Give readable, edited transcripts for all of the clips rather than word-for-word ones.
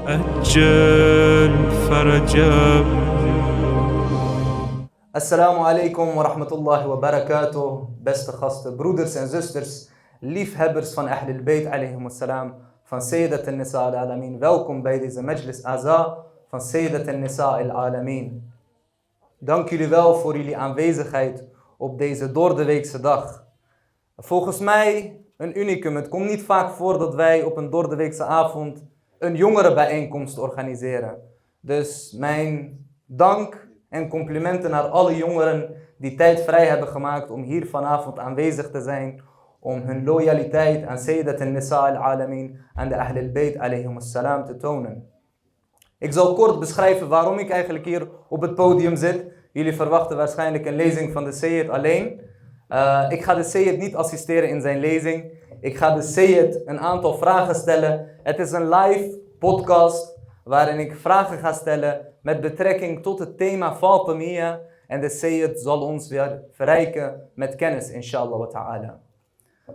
أجل فرجا. Assalamu alaikum wa rahmatullahi wa barakatuh. Beste gasten, broeders en zusters, liefhebbers van Ahlul Bayt alayhim assalam, van Sayyidat al-Nisa al-Alamin. Welkom bij deze Majlis Aza van Sayyidat al-Nisa al-Alamin. Dank jullie wel voor jullie aanwezigheid op deze doordeweekse dag. Volgens mij een unicum. Het komt niet vaak voor dat wij op een doordeweekse avond een jongerenbijeenkomst organiseren. Dus mijn dank en complimenten naar alle jongeren die tijd vrij hebben gemaakt om hier vanavond aanwezig te zijn. Om hun loyaliteit aan Sayyidat al-Nisa al-Alamin en de Ahlul Bayt alayhim assalam te tonen. Ik zal kort beschrijven waarom ik eigenlijk hier op het podium zit. Jullie verwachten waarschijnlijk een lezing van de Sayyid alleen. Ik ga de Sayyid niet assisteren in zijn lezing. Ik ga de Sayyid een aantal vragen stellen. Het is een live podcast waarin ik vragen ga stellen met betrekking tot het thema Fatemiya. En de Sayyid zal ons weer verrijken met kennis, inshallah wa ta'ala.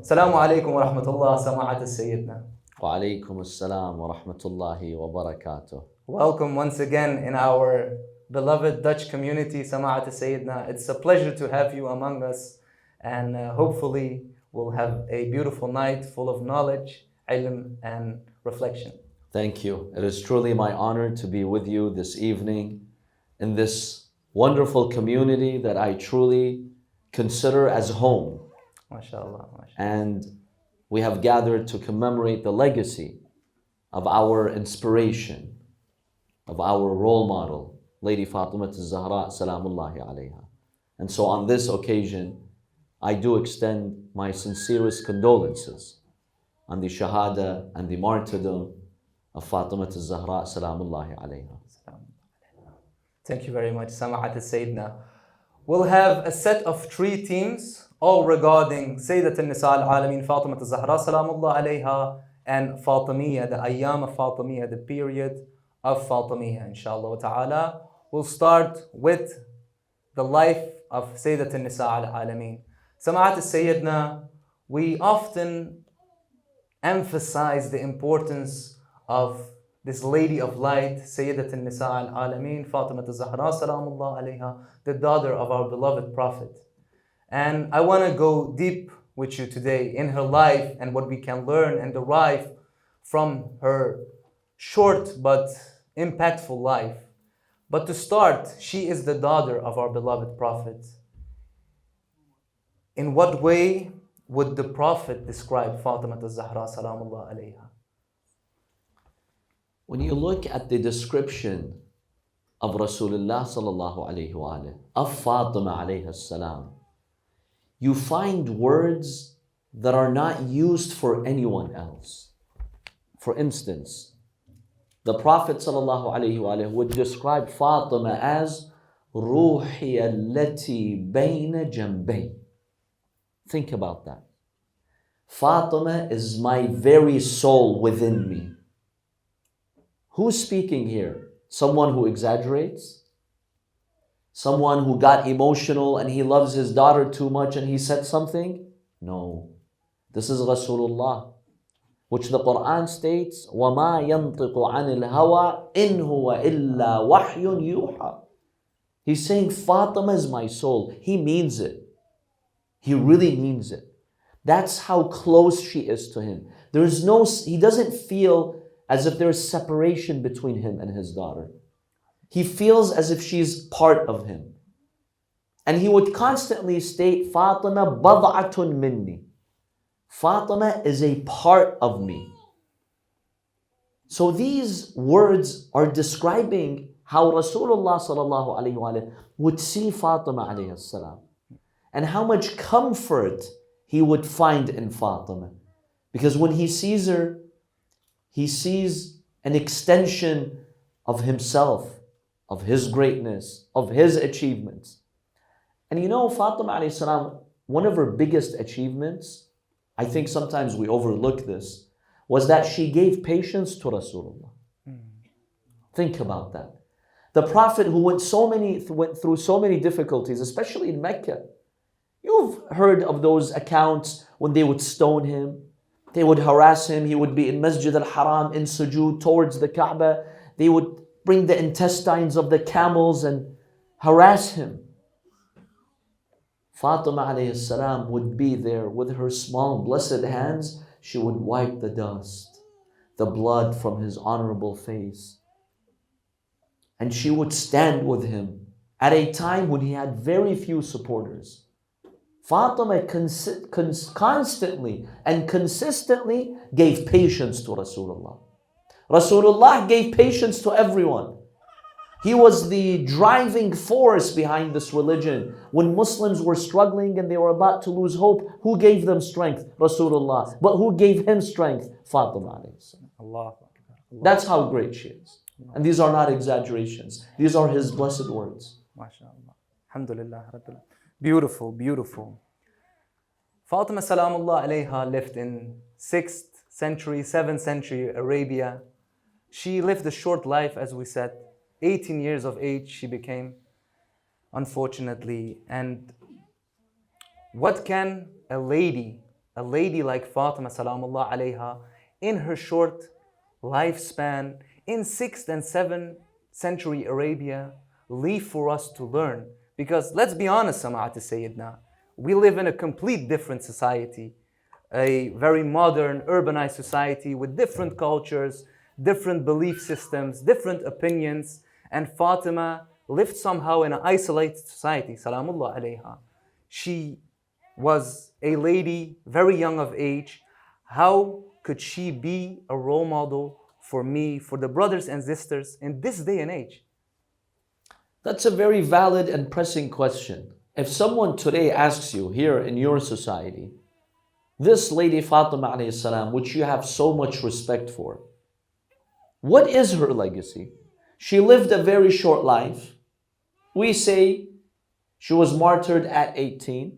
Assalamu alaikum wa rahmatullah, sama'at al-Sayyidna. Wa alaikum assalam wa rahmatullahi wa barakatuh. Welcome once again in our beloved Dutch community, sama'at al-Sayyidna. It's a pleasure to have you among us. And hopefully we'll have a beautiful night full of knowledge, ilm and reflection. Thank you. It is truly my honor to be with you this evening in this wonderful community that I truly consider as home. MashaAllah. And we have gathered to commemorate the legacy of our inspiration, of our role model, Lady Fatema Zahra, salamullahi alayha. And so on this occasion, I do extend my sincerest condolences on the shahada and the martyrdom of Fatema Zahra, salamullahi alayha. Thank you very much, Sama'at al-Sayyidna. We'll have a set of 3 themes, all regarding Sayyidat al-Nisa al-Alamin, Fatema Zahra, salamullahi alayha, and Fatemiya, the ayyam of Fatemiya, the period of Fatemiya, inshallah wa ta'ala. We'll start with the life of Sayyidat al-Nisa al-Alamin. Sama'at al-Sayyidna, we often emphasize the importance of this lady of light, Sayyidat al-Nisa al-Alamin, Fatema Zahra, salamullah alayha, the daughter of our beloved Prophet. And I want to go deep with you today in her life and what we can learn and derive from her short but impactful life. But to start, she is the daughter of our beloved Prophet. In what way would the Prophet describe Fatema Zahra, salamullah alayha? When you look at the description of Rasulullah sallallahu alayhi wa alayhi, of Fatema alayhi salam, you find words that are not used for anyone else. For instance, the Prophet sallallahu alayhi wa alayhi would describe Fatema as Ruhi allati bayna jambay. Think about that. Fatema is my very soul within me. Who's speaking here? Someone who exaggerates? Someone who got emotional and he loves his daughter too much and he said something? No. This is Rasulullah, which the Quran states, وَمَا يَنطِقُ عَنِ الْهَوَىٰ إِنْ هُوَ إِلَّا وَحْيٌ يُوحَىٰ. He's saying Fatema is my soul. He means it. He really means it. That's how close she is to him. He doesn't feel as if there's separation between him and his daughter. He feels as if she's part of him. And he would constantly state, Fatema bad'atun minni. Fatema is a part of me. So these words are describing how Rasulullah sallallahu alayhi wa sallam would see Fatema alayhi salam, and how much comfort he would find in Fatema. Because when he sees her, he sees an extension of himself, of his greatness, of his achievements. And you know, Fatema alayhi salam, one of her biggest achievements, I think sometimes we overlook this, was that she gave patience to Rasulullah. Think about that. The Prophet who went through so many difficulties, especially in Mecca. You've heard of those accounts when they would stone him, They would harass him. He would be in Masjid al-Haram in sujood towards the Kaaba. They would bring the intestines of the camels and harass him. Fatima alayhi salam would be there with her small blessed hands. She would wipe the dust, the blood from his honorable face. And she would stand with him at a time when he had very few supporters. Fatima constantly and consistently gave patience to Rasulullah. Rasulullah gave patience to everyone. He was the driving force behind this religion. When Muslims were struggling and they were about to lose hope, who gave them strength? Rasulullah. But who gave him strength? Fatima. Allah. That's how great she is. And these are not exaggerations. These are his blessed words. MashaAllah. Alhamdulillah. Beautiful, beautiful. Fatima salamullah alayha lived in 6th century, 7th century Arabia. She lived a short life, as we said. 18 years of age she became, unfortunately. And what can a lady like Fatima salamullah alayha, in her short lifespan in 6th and 7th century Arabia, leave for us to learn? Because let's be honest, Sama'at Sayyidina, we live in a complete different society, a very modern, urbanized society with different cultures, different belief systems, different opinions. And Fatima lived somehow in an isolated society, salamullah alayha. She was a lady, very young of age. How could she be a role model for me, for the brothers and sisters in this day and age? That's a very valid and pressing question. If someone today asks you here in your society, this Lady Fatima alayhi salam, which you have so much respect for, what is her legacy? She lived a very short life. We say she was martyred at 18.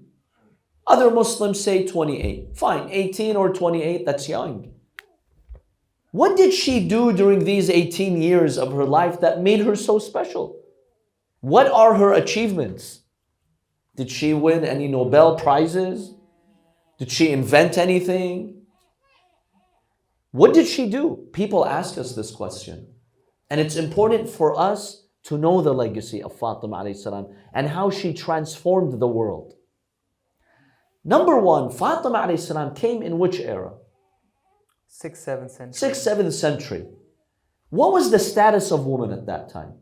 Other Muslims say 28. Fine, 18 or 28, that's young. What did she do during these 18 years of her life that made her so special? What are her achievements? Did she win any Nobel Prizes? Did she invent anything? What did she do? People ask us this question. And it's important for us to know the legacy of Fatima alayhi salam and how she transformed the world. Number one, Fatima alayhi salam came in which era? 6th, 7th century. 6th, 7th century. What was the status of women at that time?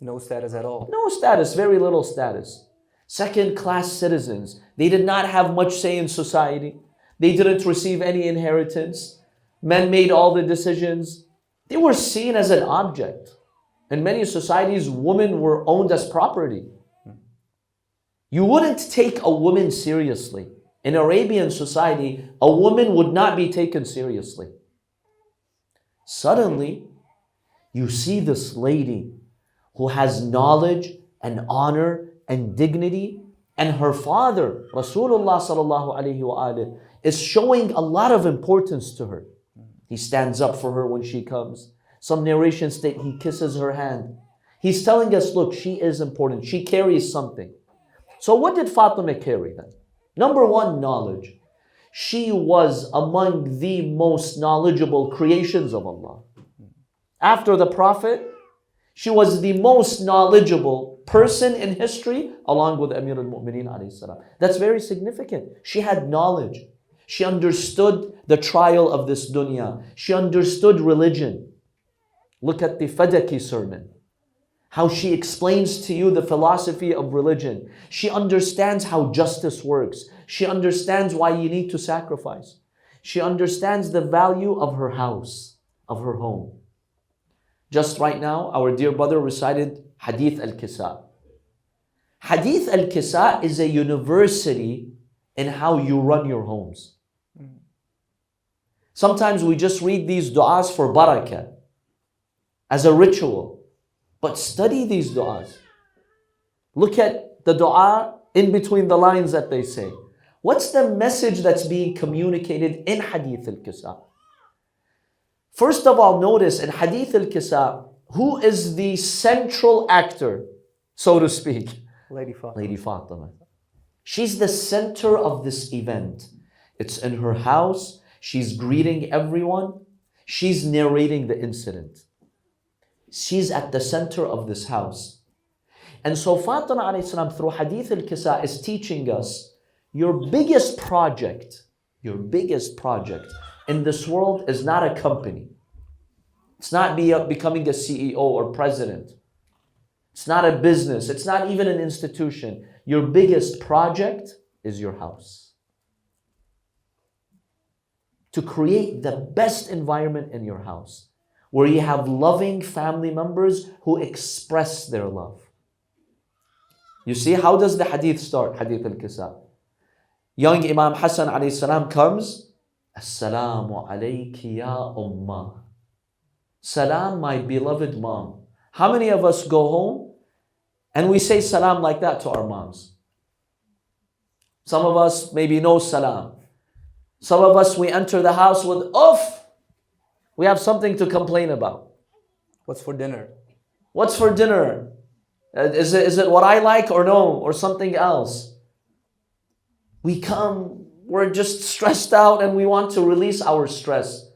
No status at all. No status, very little status. Second-class citizens. They did not have much say in society. They didn't receive any inheritance. Men made all the decisions. They were seen as an object. In many societies, women were owned as property. You wouldn't take a woman seriously. In Arabian society, a woman would not be taken seriously. Suddenly, you see this lady who has knowledge and honor and dignity, and her father, Rasulullah sallallahu alaihi wasallam, is showing a lot of importance to her. He stands up for her when she comes. Some narrations state he kisses her hand. He's telling us, look, she is important. She carries something. So what did Fatima carry then? Number one, knowledge. She was among the most knowledgeable creations of Allah. After the Prophet, she was the most knowledgeable person in history, along with Amir al-Mu'mineen alayhi salam. That's very significant. She had knowledge. She understood the trial of this dunya. She understood religion. Look at the Fadaki sermon. How she explains to you the philosophy of religion. She understands how justice works. She understands why you need to sacrifice. She understands the value of her house, of her home. Just right now, our dear brother recited Hadith al-Kisa. Hadith al-Kisa is a university in how you run your homes. Sometimes we just read these du'as for barakah, as a ritual. But study these du'as. Look at the du'a in between the lines that they say. What's the message that's being communicated in Hadith al-Kisa? First of all, notice in Hadith al-Kisa, who is the central actor, so to speak? Lady Fatema. Lady Fatema. She's the center of this event. It's in her house. She's greeting everyone. She's narrating the incident. She's at the center of this house. And so Fatima alayhi salam through Hadith al-Kisa is teaching us your biggest project in this world is not a company. It's not becoming a CEO or president. It's not a business. It's not even an institution. Your biggest project is your house. To create the best environment in your house, where you have loving family members who express their love. You see, how does the hadith start? Hadith al-Kisa. Young Imam Hassan alayhi salam comes. Assalamu alayki ya ummah. Salam, my beloved mom. How many of us go home and we say salam like that to our moms? Some of us maybe no salam. Some of us, we enter the house with oof. We have something to complain about. What's for dinner? What's for dinner? Is it what I like or no? Or something else? We come, we're just stressed out and we want to release our stress.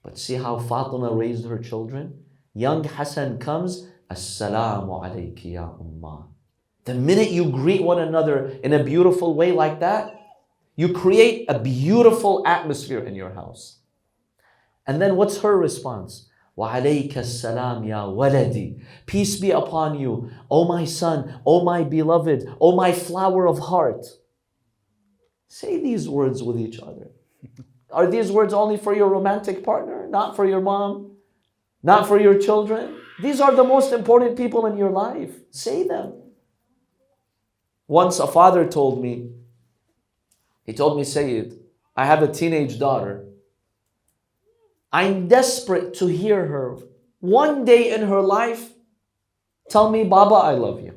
But see how Fatima raised her children? Young Hassan comes, Assalamu alayki ya ummah. The minute you greet one another in a beautiful way like that, you create a beautiful atmosphere in your house. And then what's her response? Wa alayka assalam ya waladi. Peace be upon you, O my son, O my beloved, O my flower of heart. Say these words with each other. Are these words only for your romantic partner? Not for your mom? Not for your children? These are the most important people in your life. Say them. Once a father told me, Sayyid, I have a teenage daughter. I'm desperate to hear her one day in her life tell me, Baba, I love you.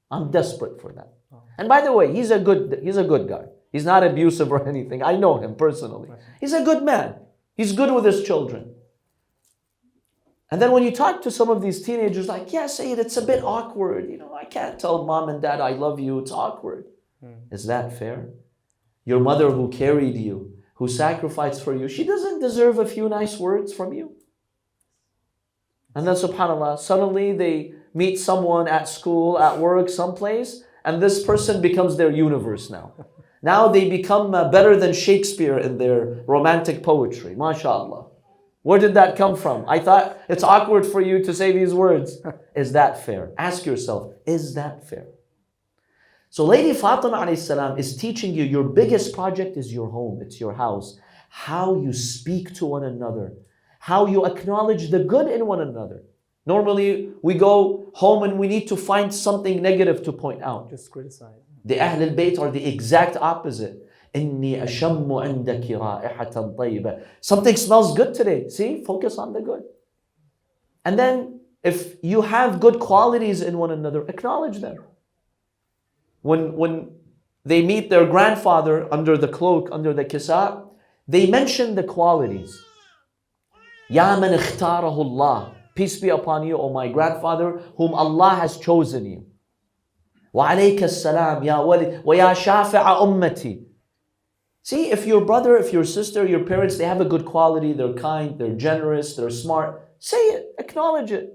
I'm desperate for that. And by the way, he's a good guy. He's not abusive or anything. I know him personally. He's a good man. He's good with his children. And then when you talk to some of these teenagers, like, yeah, Sayyid, it's a bit awkward. I can't tell mom and dad I love you. It's awkward. Is that fair? Your mother who carried you, who sacrificed for you, she doesn't deserve a few nice words from you. And then subhanAllah, suddenly they meet someone at school, at work, someplace, and this person becomes their universe now. Now they become better than Shakespeare in their romantic poetry. MashaAllah. Where did that come from? I thought it's awkward for you to say these words. Is that fair? Ask yourself, is that fair? So Lady Fatima alayhi salam is teaching you your biggest project is your home, it's your house. How you speak to one another. How you acknowledge the good in one another. Normally we go home and we need to find something negative to point out. Just criticize. The Ahl al-Bayt are the exact opposite. إِنِّي أَشَمُّ عِنْدَكِ رَائِحَةً طَيِّبَةً. Something smells good today. See? Focus on the good. And then if you have good qualities in one another, acknowledge them. When they meet their grandfather under the cloak, under the kisa, they mention the qualities. Ya man ikhtarahu Allah. Peace be upon you, O my grandfather, whom Allah has chosen you. Wa alayka as-salam ya walid wa ya shafi'a ummati. See, if your brother, if your sister, your parents, they have a good quality, they're kind, they're generous, they're smart, say it, acknowledge it.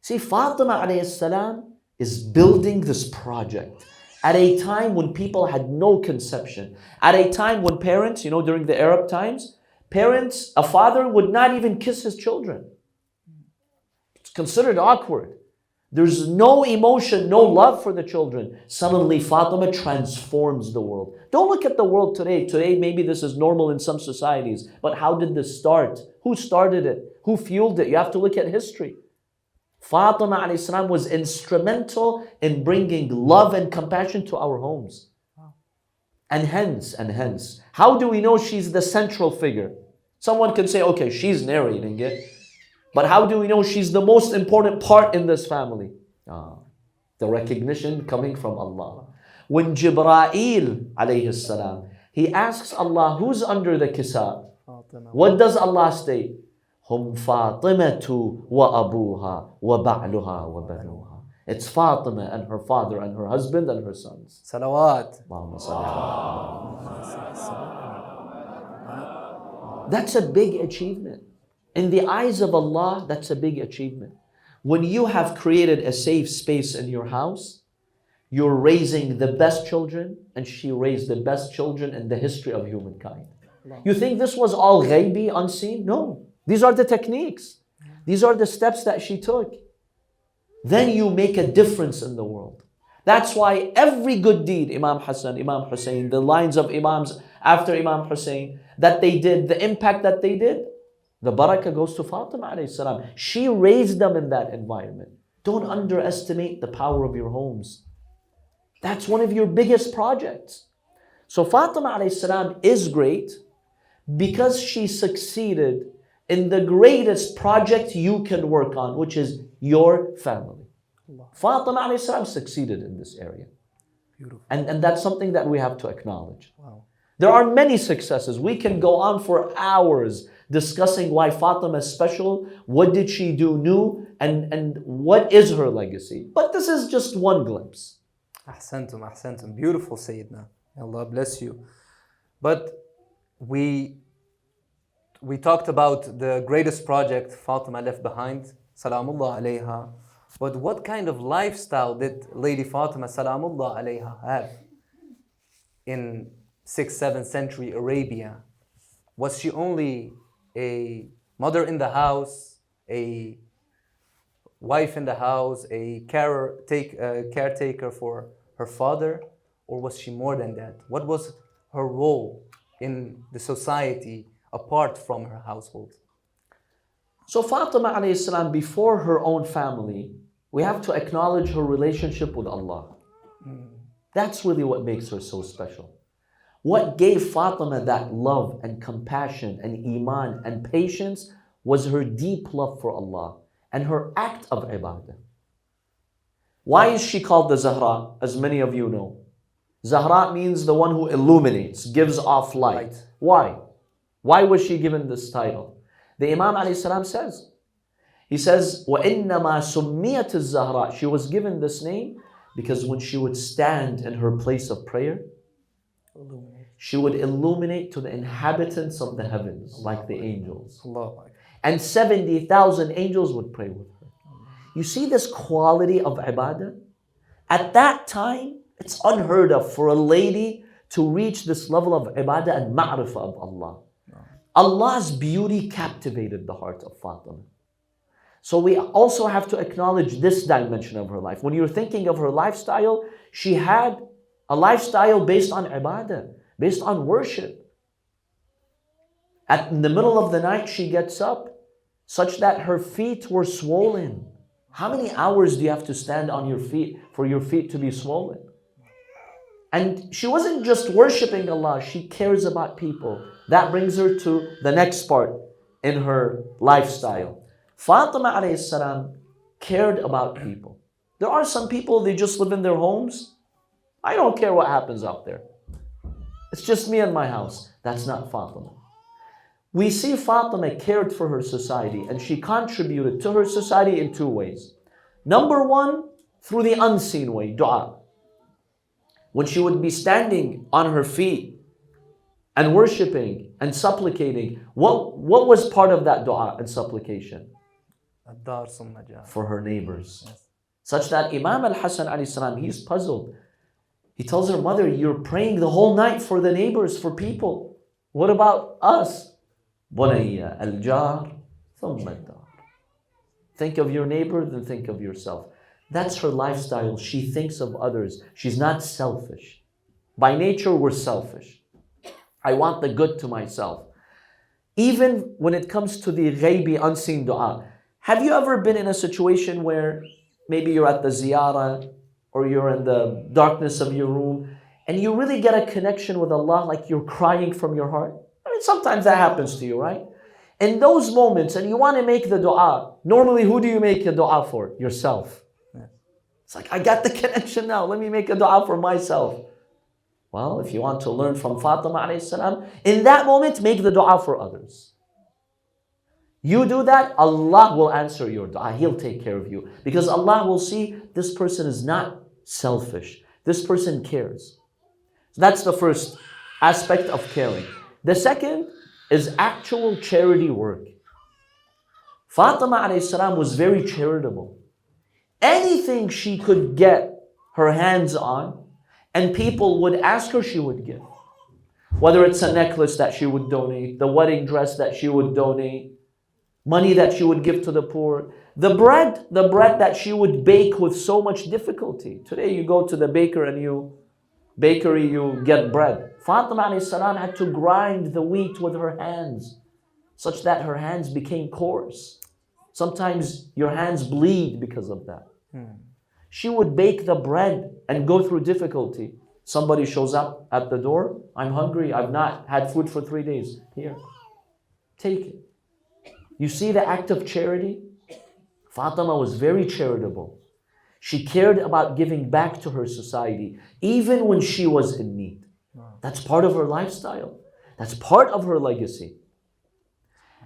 See, Fatima alayhi salam is building this project at a time when people had no conception. At a time when parents, during the Arab times, a father would not even kiss his children. It's considered awkward. There's no emotion, no love for the children. Suddenly Fatima transforms the world. Don't look at the world today. Today maybe this is normal in some societies. But how did this start? Who started it? Who fueled it? You have to look at history. Fatima alayhi salam was instrumental in bringing love and compassion to our homes. And hence, how do we know she's the central figure? Someone can say, okay, she's narrating it. But how do we know she's the most important part in this family? The recognition coming from Allah. When Jibreel alayhi salam, he asks Allah, who's under the kisa? What does Allah state? Hum Fatimatu wa abuha wa ba'luha wa banuha. It's Fatima and her father and her husband and her sons. Salawat. Allahumma salli ala That's a big achievement. In the eyes of Allah, that's a big achievement. When you have created a safe space in your house, you're raising the best children, and she raised the best children in the history of humankind. You think this was all ghaibi, unseen? No. These are the techniques. These are the steps that she took. Then you make a difference in the world. That's why every good deed, Imam Hassan, Imam Hussein, the lines of Imams after Imam Hussein, that they did, the impact that they did, the barakah goes to Fatima alayhi salam. She raised them in that environment. Don't underestimate the power of your homes. That's one of your biggest projects. So Fatima alayhi salam is great because she succeeded in the greatest project you can work on, which is your family. Fatima alayhi salam succeeded in this area. Beautiful. And that's something that we have to acknowledge. Wow. There are many successes. We can go on for hours discussing why Fatima is special, what did she do new, and what is her legacy. But this is just one glimpse. Ahsantum, ahsantum. Beautiful, Sayyidina. Allah bless you. But we talked about the greatest project Fatima left behind, Salamullah alayha. But what kind of lifestyle did Lady Fatima, Salamullah alayha, have in 6th, 7th century Arabia? Was she only a mother in the house, a wife in the house, a caretaker for her father? Or was she more than that? What was her role in the society apart from her household? So Fatima alayhi salam, before her own family, we have to acknowledge her relationship with Allah. That's really what makes her so special. What gave Fatima that love and compassion and iman and patience was her deep love for Allah and her act of ibadah. Why is she called the Zahra, as many of you know? Zahra means the one who illuminates, gives off light. Why? Why was she given this title? The Imam Ali salam says, he says, وَإِنَّمَا سُمِّيَتِ الزَّهْرَةِ. She was given this name because when she would stand in her place of prayer, she would illuminate to the inhabitants of the heavens like the angels. And 70,000 angels would pray with her. You see this quality of ibadah? At that time, it's unheard of for a lady to reach this level of ibadah and ma'rifah of Allah. Allah's beauty captivated the heart of Fatima. So we also have to acknowledge this dimension of her life. When you're thinking of her lifestyle, she had a lifestyle based on ibadah, based on worship. In the middle of the night, she gets up such that her feet were swollen. How many hours do you have to stand on your feet for your feet to be swollen? And she wasn't just worshiping Allah, she cares about people. That brings her to the next part in her lifestyle. Fatima alayhi salam cared about people. There are some people, they just live in their homes. I don't care what happens out there. It's just me and my house. That's not Fatima. We see Fatima cared for her society and she contributed to her society in two ways. Number one, through the unseen way, dua. When she would be standing on her feet and worshiping and supplicating, what was part of that dua and supplication? For her neighbors. Such that Imam al-Hassan alayhi salam, he's puzzled. He tells her mother, you're praying the whole night for the neighbors, for people. What about us? Bunayya al-jar thumma ad-dar. Think of your neighbor, then think of yourself. That's her lifestyle. She thinks of others. She's not selfish. By nature, we're selfish. I want the good to myself. Even when it comes to the ghaibi, unseen dua. Have you ever been in a situation where maybe you're at the ziyarah or you're in the darkness of your room and you really get a connection with Allah, like you're crying from your heart? I mean, sometimes that happens to you, right? In those moments, and you want to make the dua, normally who do you make a dua for? Yourself. It's like, I got the connection now, let me make a dua for myself. Well, if you want to learn from Fatima alayhi salam, in that moment, make the dua for others. You do that, Allah will answer your dua. He'll take care of you. Because Allah will see this person is not selfish. This person cares. So that's the first aspect of caring. The second is actual charity work. Fatima alayhi salam was very charitable. Anything she could get her hands on and people would ask her, she would give. Whether it's a necklace that she would donate, the wedding dress that she would donate, money that she would give to the poor, the bread that she would bake with so much difficulty. Today you go to the bakery, you get bread. Fatima alayhi salam had to grind the wheat with her hands, such that her hands became coarse. Sometimes your hands bleed because of that. She would bake the bread and go through difficulty. Somebody shows up at the door. I'm hungry. I've not had food for 3 days. Here, take it. You see the act of charity? Fatima was very charitable. She cared about giving back to her society, even when she was in need. That's part of her lifestyle. That's part of her legacy.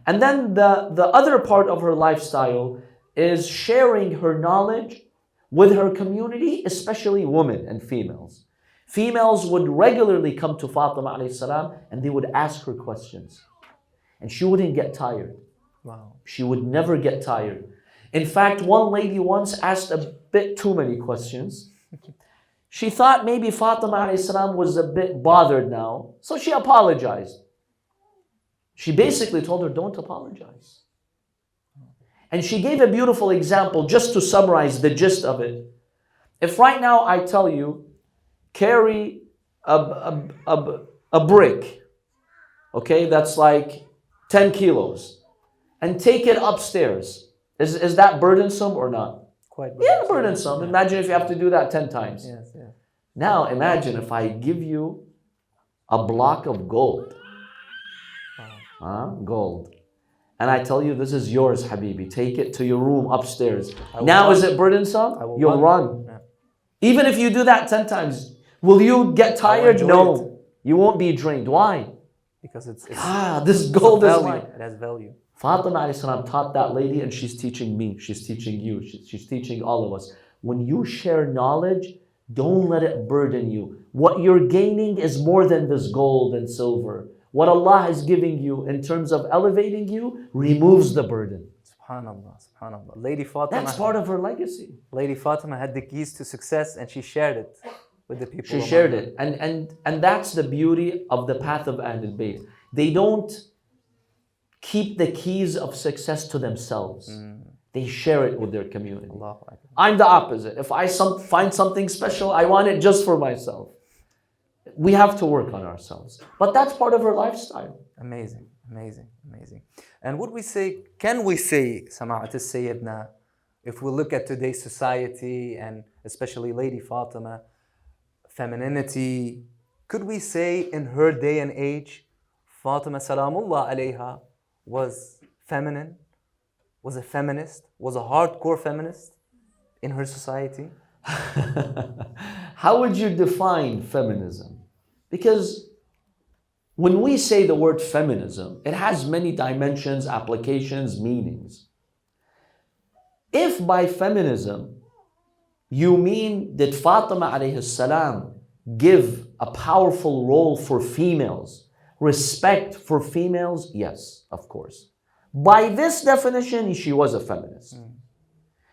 And then the other part of her lifestyle is sharing her knowledge with her community, especially women and females. Females would regularly come to Fatima alayhi salam and they would ask her questions. And she wouldn't get tired. Wow. She would never get tired. In fact, one lady once asked a bit too many questions. She thought maybe Fatima alayhi salam was a bit bothered now, so she apologized. She basically told her, don't apologize. And she gave a beautiful example just to summarize the gist of it. If right now I tell you, carry a brick, okay, that's like 10 kilos, and take it upstairs, is that burdensome or not? Quite burdensome. Yeah, burdensome. Imagine if you have to do that 10 times. Yes, yes. Now imagine if I give you a block of gold. Gold. And I tell you, this is yours, Habibi. Take it to your room upstairs. Now is it burdensome? You'll run. Yeah. Even if you do that 10 times, will you get tired? No. You won't be drained. Why? Because it's this gold is mine. It has value. Fatima alayhi salam taught that lady, and she's teaching me, she's teaching you, she's teaching all of us. When you share knowledge, don't let it burden you. What you're gaining is more than this gold and silver. What Allah is giving you in terms of elevating you removes the burden. Subhanallah, subhanallah. Lady Fatema. That's part of her legacy. Lady Fatema had the keys to success and she shared it with the people. She shared it. And that's the beauty of the path of Ahlul Bayt. They don't keep the keys of success to themselves. They share it with their community. I'm the opposite. If I find something special, I want it just for myself. We have to work on ourselves. But that's part of her lifestyle. Amazing, amazing, amazing. And can we say, Sama'at al-Sayyidna, if we look at today's society and especially Lady Fatema, femininity, could we say in her day and age, Fatima Salamullah alayha was feminine, was a feminist, was a hardcore feminist in her society? How would you define feminism? Because when we say the word feminism, it has many dimensions, applications, meanings. If by feminism you mean did Fatima alayhi salam give a powerful role for females, respect for females, yes, of course. By this definition, she was a feminist.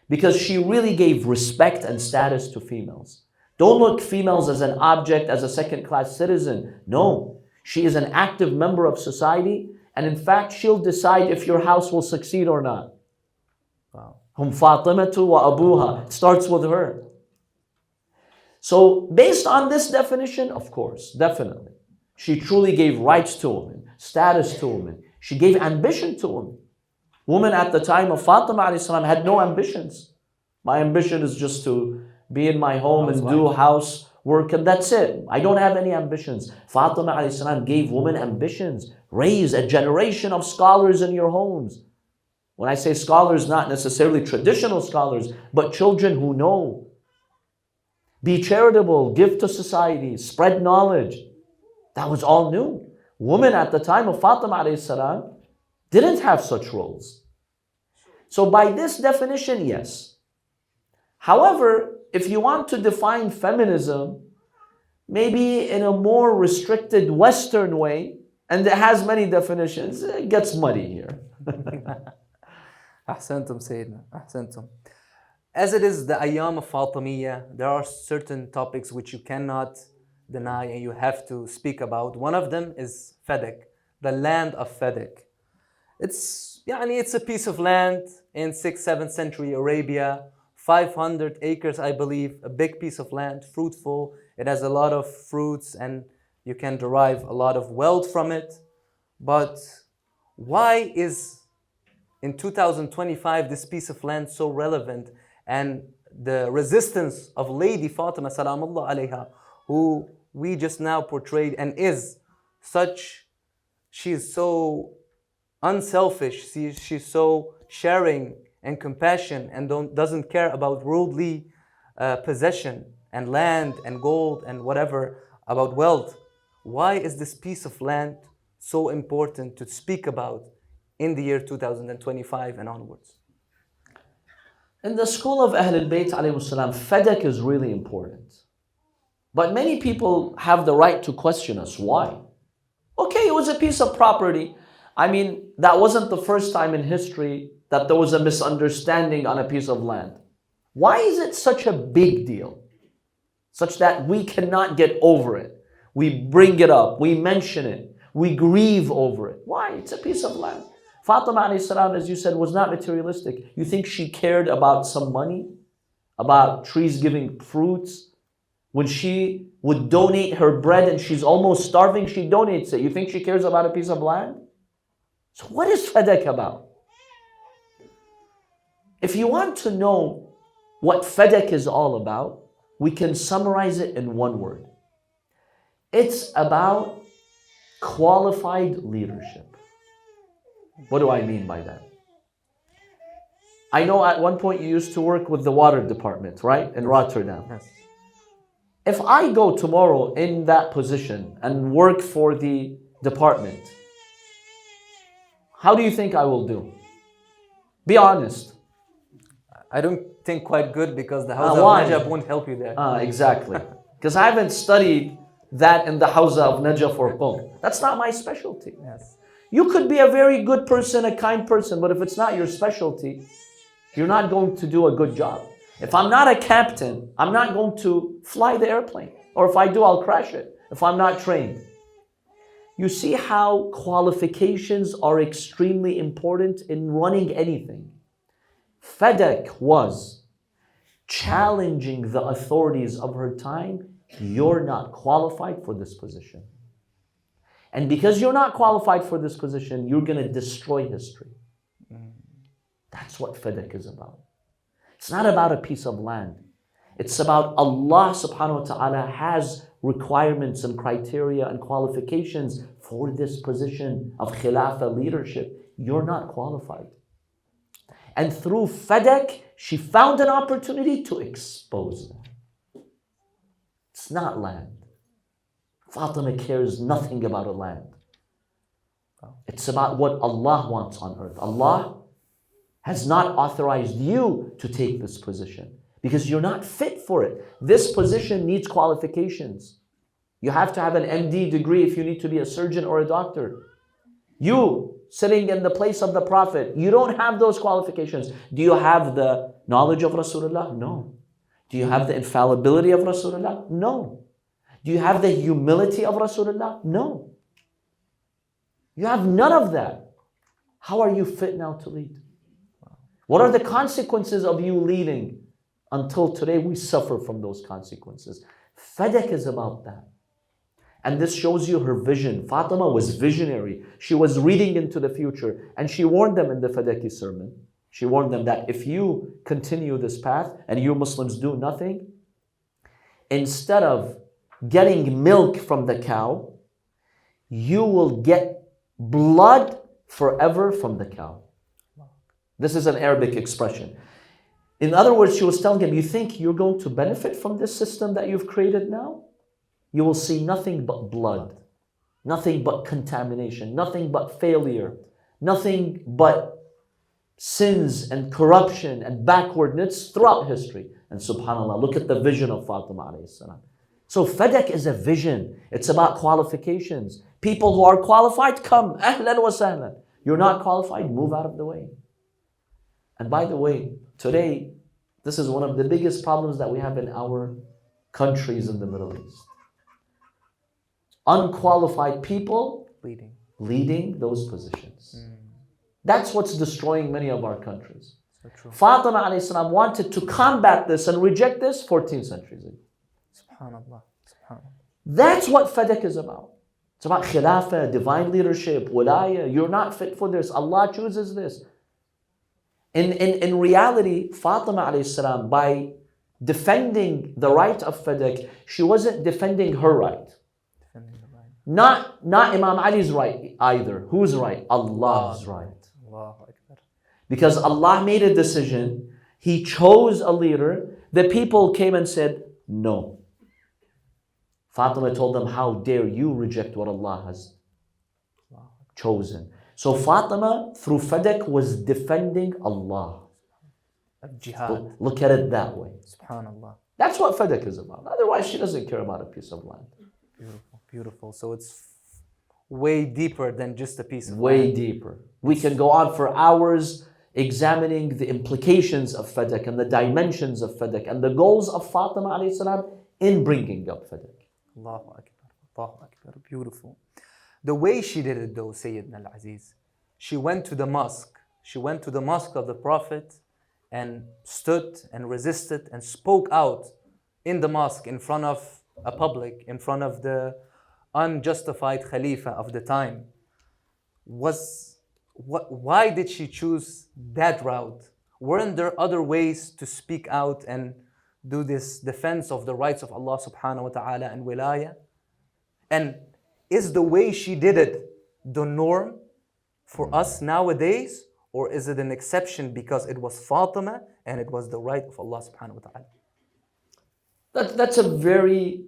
Because she really gave respect and status to females. Don't look females as an object, as a second-class citizen. No, she is an active member of society, and in fact, she'll decide if your house will succeed or not. Wow. Hum Fatimatu wa abuha. It starts with her. So, based on this definition, of course, definitely, she truly gave rights to women, status to women. She gave ambition to women. Women at the time of Fatima alayhi salam had no ambitions. My ambition is just to be in my home and do housework, and that's it. I don't have any ambitions. Fatima alayhi salam gave women ambitions. Raise a generation of scholars in your homes. When I say scholars, not necessarily traditional scholars, but children who know. Be charitable, give to society, spread knowledge. That was all new. Women at the time of Fatima alayhi salam didn't have such roles. So by this definition, yes. However, if you want to define feminism, maybe in a more restricted Western way, and it has many definitions. It gets muddy here. أحسنتم سيدنا أحسنتم. As it is the Ayyam of Fatemiya, there are certain topics which you cannot deny and you have to speak about. One of them is Fadak, the land of Fadak. It's a piece of land in 6th, 7th century Arabia, 500 acres, I believe, a big piece of land, fruitful. It has a lot of fruits and you can derive a lot of wealth from it. But why is in 2025 this piece of land so relevant? And the resistance of Lady Fatema Salamullah alayha, who we just now portrayed and is such, she's so unselfish, she's so sharing and compassion and doesn't care about worldly possession and land and gold and whatever, about wealth. Why is this piece of land so important to speak about in the year 2025 and onwards? In the school of Ahl al-Bayt alayhi salam, Fadak is really important. But many people have the right to question us. Why? Okay, it was a piece of property. I mean, that wasn't the first time in history that there was a misunderstanding on a piece of land. Why is it such a big deal? Such that we cannot get over it. We bring it up, we mention it, we grieve over it. Why? It's a piece of land. Fatima alayhi salam, as you said, was not materialistic. You think she cared about some money? About trees giving fruits? When she would donate her bread and she's almost starving, she donates it. You think she cares about a piece of land? So what is Fadak about? If you want to know what Fadak is all about, we can summarize it in one word. It's about qualified leadership. What do I mean by that? I know at one point you used to work with the water department, right? In Rotterdam. Yes. If I go tomorrow in that position and work for the department, how do you think I will do? Be honest. I don't think quite good because the House Why? of Najaf won't help you there. Exactly. Because I haven't studied that in the House of Najaf or Qom. That's not my specialty. Yes. You could be a very good person, a kind person, but if it's not your specialty, you're not going to do a good job. If I'm not a captain, I'm not going to fly the airplane. Or if I do, I'll crash it if I'm not trained. You see how qualifications are extremely important in running anything. Fadak was challenging the authorities of her time. You're not qualified for this position. And because you're not qualified for this position, you're going to destroy history. That's what Fadak is about. It's not about a piece of land. It's about Allah subhanahu wa ta'ala has requirements and criteria and qualifications for this position of Khilafah leadership. You're not qualified. And through Fadak, she found an opportunity to expose them. It's not land. Fatima cares nothing about a land. It's about what Allah wants on earth. Allah has not authorized you to take this position because you're not fit for it. This position needs qualifications. You have to have an MD degree if you need to be a surgeon or a doctor. You, sitting in the place of the Prophet, you don't have those qualifications. Do you have the knowledge of Rasulullah? No. Do you have the infallibility of Rasulullah? No. Do you have the humility of Rasulullah? No. You have none of that. How are you fit now to lead? What are the consequences of you leading? Until today, we suffer from those consequences. Fadak is about that. And this shows you her vision. Fatima was visionary. She was reading into the future. And she warned them in the Fadaki sermon. She warned them that if you continue this path and you Muslims do nothing, instead of getting milk from the cow, you will get blood forever from the cow. This is an Arabic expression. In other words, she was telling him, you think you're going to benefit from this system that you've created now? You will see nothing but blood, nothing but contamination, nothing but failure, nothing but sins and corruption and backwardness throughout history. And subhanAllah, look at the vision of Fatima alayhi salam. So Fadak is a vision. It's about qualifications. People who are qualified, come. Ahlan wa sahlan. You're not qualified, move out of the way. And by the way, today, this is one of the biggest problems that we have in our countries in the Middle East. Unqualified people leading those positions. That's what's destroying many of our countries. So true. Fatima alayhi salam wanted to combat this and reject this 14 centuries ago. Subhanallah. Subhanallah. That's what Fadak is about. It's about khilafah, divine leadership, wilaya. You're not fit for this. Allah chooses this. In reality, Fatima alayhi salam, by defending the right of Fadak, she wasn't defending her right. Not Imam Ali's right either. Whose right? Allah's right. Because Allah made a decision. He chose a leader. The people came and said, no. Fatima told them, how dare you reject what Allah has chosen. So Fatima, through Fadak, was defending Allah. Jihad. Look at it that way. Subhanallah. That's what Fadak is about. Otherwise, she doesn't care about a piece of land. Beautiful, beautiful. So it's way deeper than just a piece of land. Way deeper. We can go on for hours examining the implications of Fadak and the dimensions of Fadak and the goals of Fatima alayhi salam in bringing up Fadak. Allahu Akbar. Allahu Akbar. Beautiful. The way she did it though, Sayyidina al-Aziz, she went to the mosque. She went to the mosque of the Prophet and stood and resisted and spoke out in the mosque in front of a public, in front of the unjustified Khalifa of the time. Why did she choose that route? Weren't there other ways to speak out and do this defense of the rights of Allah subhanahu wa ta'ala and wilaya? And is the way she did it the norm for us nowadays? Or is it an exception because it was Fatima and it was the right of Allah subhanahu wa ta'ala? That's a very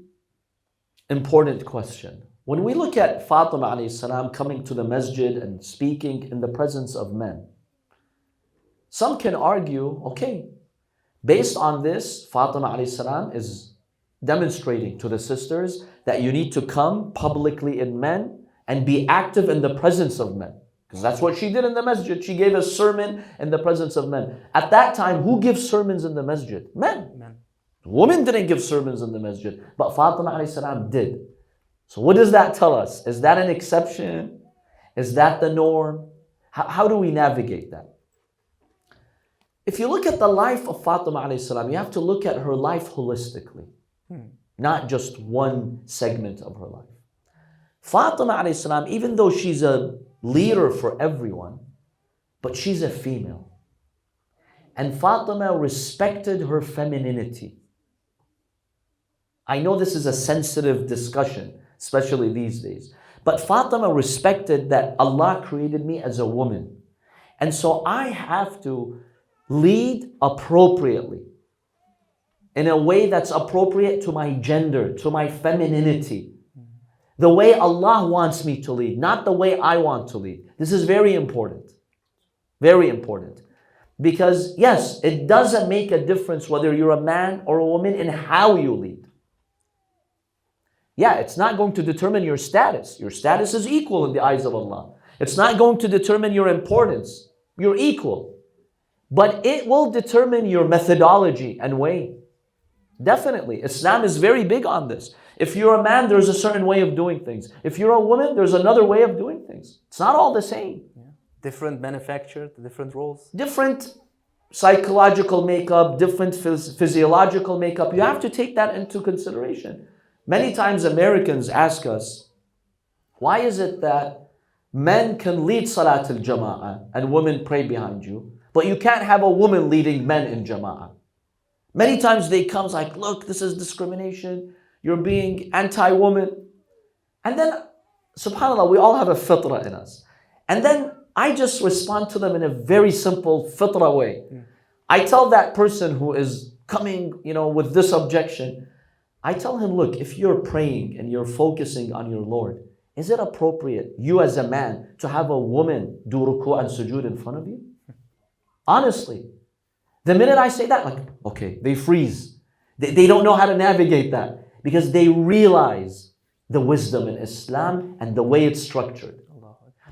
important question. When we look at Fatima alayhi salam coming to the masjid and speaking in the presence of men, some can argue, okay, based on this, Fatima alayhi salam is demonstrating to the sisters that you need to come publicly in men and be active in the presence of men. Because that's what she did in the masjid. She gave a sermon in the presence of men. At that time, who gives sermons in the masjid? Men. Women didn't give sermons in the masjid, but Fatima alayhi salam did. So what does that tell us? Is that an exception? Is that the norm? How do we navigate that? If you look at the life of Fatima alayhi salam, you have to look at her life holistically, not just one segment of her life. Fatima alayhi salam, even though she's a leader for everyone, but she's a female. And Fatima respected her femininity. I know this is a sensitive discussion, especially these days. But Fatima respected that Allah created me as a woman. And so I have to lead appropriately, in a way that's appropriate to my gender, to my femininity. The way Allah wants me to lead, not the way I want to lead. This is very important. Very important. Because yes, it doesn't make a difference whether you're a man or a woman in how you lead. Yeah, it's not going to determine your status. Your status is equal in the eyes of Allah. It's not going to determine your importance. You're equal. But it will determine your methodology and way. Definitely. Islam is very big on this. If you're a man, there's a certain way of doing things. If you're a woman, there's another way of doing things. It's not all the same. Yeah. Different manufactured, different roles. Different psychological makeup, different physiological makeup. You have to take that into consideration. Many times Americans ask us, why is it that men can lead Salat al-Jama'ah and women pray behind you, but you can't have a woman leading men in Jama'ah? Many times they come like, look, this is discrimination. You're being anti-woman. And then, subhanAllah, we all have a fitrah in us. And then I just respond to them in a very simple fitrah way. I tell that person who is coming, with this objection, I tell him, look, if you're praying and you're focusing on your Lord, is it appropriate, you as a man, to have a woman do ruku' and sujood in front of you? Honestly. The minute I say that, okay, they freeze. They don't know how to navigate that. because they realize the wisdom in Islam and the way it's structured.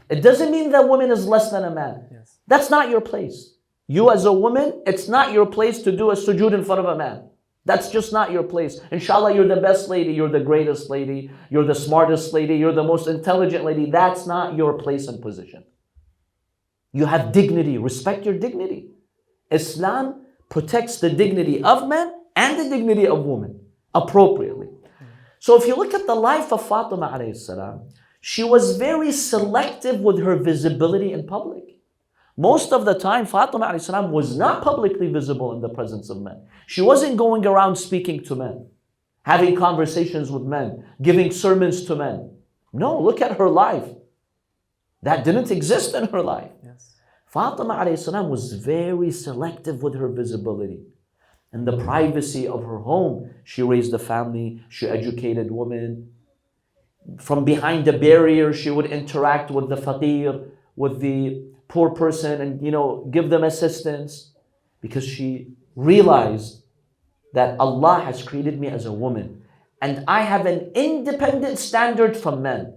It doesn't mean that woman is less than a man. Yes. That's not your place. You as a woman, it's not your place to do a sujood in front of a man. That's just not your place. Inshallah, you're the best lady, you're the greatest lady, you're the smartest lady, you're the most intelligent lady. That's not your place and position. You have dignity. Respect your dignity. Islam protects the dignity of men and the dignity of women appropriately. So if you look at the life of Fatima alayhi salam, she was very selective with her visibility in public. Most of the time, Fatima alayhi salam was not publicly visible in the presence of men. She wasn't going around speaking to men, having conversations with men, giving sermons to men. No, look at her life. That didn't exist in her life. Yes. Fatima alayhi salam was very selective with her visibility. In the privacy of her home, she raised a family, she educated women. From behind the barrier, she would interact with the faqir, with the poor person, and give them assistance, because she realized that Allah has created me as a woman and I have an independent standard from men.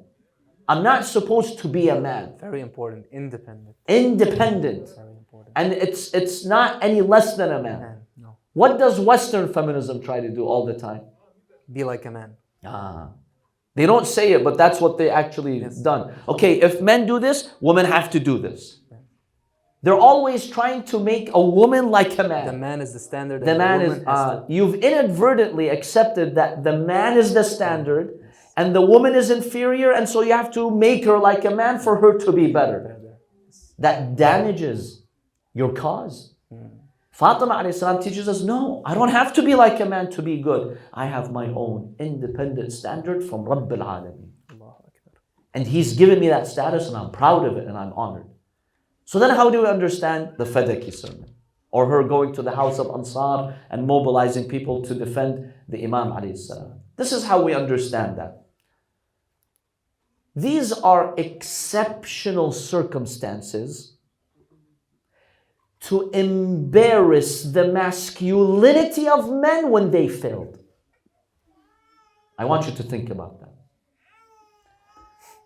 I'm not supposed to be a man. Very important. Independent. Independent. Very important. And it's not any less than a man. Man, no. What does Western feminism try to do all the time? Be like a man. They don't say it, but that's what they actually done. Okay, if men do this, women have to do this. They're always trying to make a woman like a man. The man is the standard. The man is, you've inadvertently accepted that the man is the standard and the woman is inferior, and so you have to make her like a man for her to be better. That damages your cause. Fatima alayhi salam teaches us, no, I don't have to be like a man to be good. I have my own independent standard from Rabbil Alameen. And He's given me that status and I'm proud of it and I'm honored. So then how do we understand the Fadaki sermon? Or her going to the house of Ansar and mobilizing people to defend the Imam alayhi salam. This is how we understand that. These are exceptional circumstances to embarrass the masculinity of men when they failed. I want you to think about that.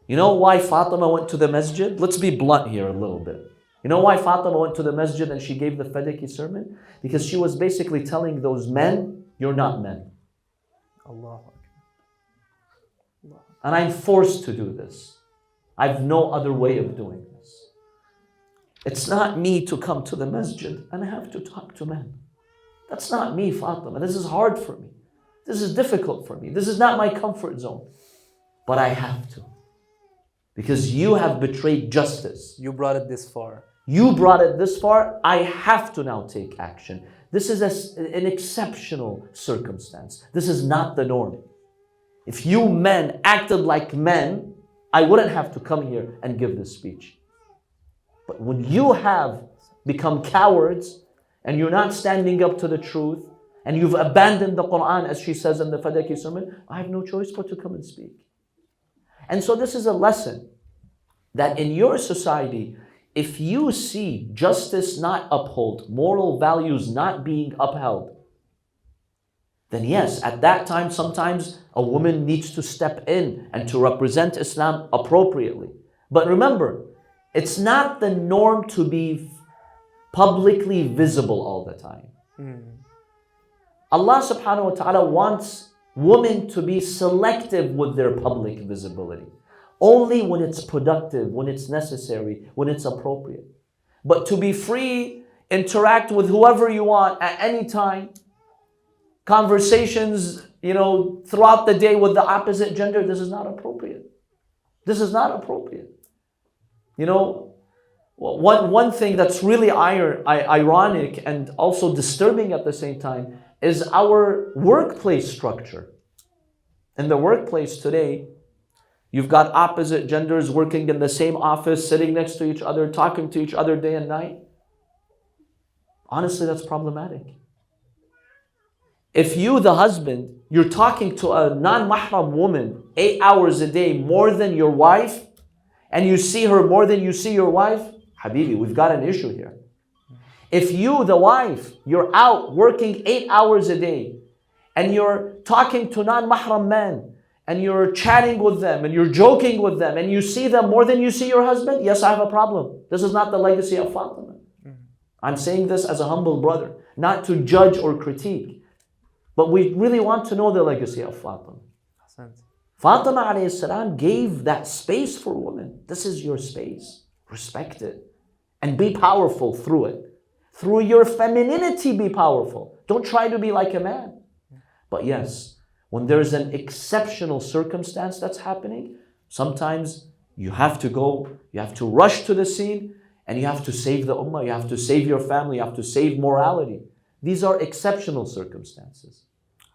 You know why Fatima went to the masjid? Let's be blunt here a little bit. You know why Fatima went to the masjid and she gave the Fadaki sermon? Because she was basically telling those men, you're not men. Allah. And I'm forced to do this. I've no other way of doing this. It's not me to come to the masjid and I have to talk to men. That's not me, Fatima. This is hard for me. This is difficult for me. This is not my comfort zone. But I have to. Because you have betrayed justice. You brought it this far. You brought it this far. I have to now take action. This is an exceptional circumstance. This is not the norm. If you men acted like men, I wouldn't have to come here and give this speech. But when you have become cowards and you're not standing up to the truth and you've abandoned the Quran, as she says in the Fadaki sermon, I have no choice but to come and speak. And so this is a lesson that in your society, if you see justice not upheld, moral values not being upheld, then yes, at that time, sometimes a woman needs to step in and to represent Islam appropriately. But remember, it's not the norm to be publicly visible all the time. Allah subhanahu wa ta'ala wants women to be selective with their public visibility. Only when it's productive, when it's necessary, when it's appropriate. But to be free, interact with whoever you want at any time, conversations, throughout the day with the opposite gender, this is not appropriate. This is not appropriate. One thing that's really ironic and also disturbing at the same time is our workplace structure. In the workplace today, you've got opposite genders working in the same office, sitting next to each other, talking to each other day and night. Honestly, that's problematic. If you, the husband, you're talking to a non-mahram woman 8 hours a day more than your wife, and you see her more than you see your wife, Habibi, we've got an issue here. If you, the wife, you're out working 8 hours a day, and you're talking to non-mahram men, and you're chatting with them, and you're joking with them, and you see them more than you see your husband, yes, I have a problem. This is not the legacy of Fatima. I'm saying this as a humble brother, not to judge or critique, but we really want to know the legacy of Fatima. Fatima alayhi salam gave that space for women. This is your space. Respect it. And be powerful through it. Through your femininity, be powerful. Don't try to be like a man. But yes, when there's an exceptional circumstance that's happening, sometimes you have to go, you have to rush to the scene, and you have to save the ummah, you have to save your family, you have to save morality. These are exceptional circumstances.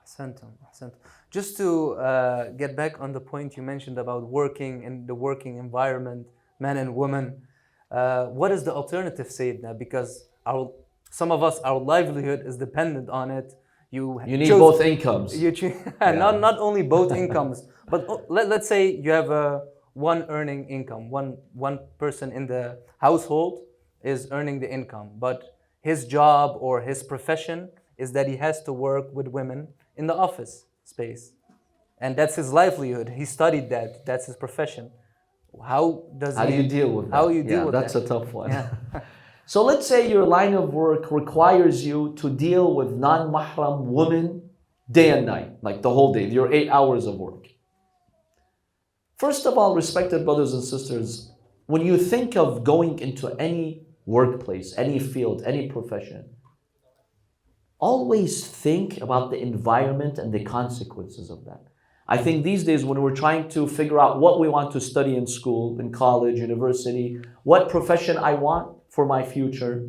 Ahsantum. Just to get back on the point you mentioned about working in the working environment, men and women, what is the alternative, Sayyidina? Because some of us, our livelihood is dependent on it. You need both incomes. Not only both incomes, but let's say you have one earning income. One person in the household is earning the income, but his job or his profession is that he has to work with women in the office space. And that's his livelihood. He studied that. That's his profession. How do you deal with that? How you deal with that? That's a tough one. Yeah. So let's say your line of work requires you to deal with non-mahram women day and night, like the whole day, your 8 hours of work. First of all, respected brothers and sisters, when you think of going into any workplace, any field, any profession, always think about the environment and the consequences of that. I think these days when we're trying to figure out what we want to study in school, in college, university, what profession I want for my future,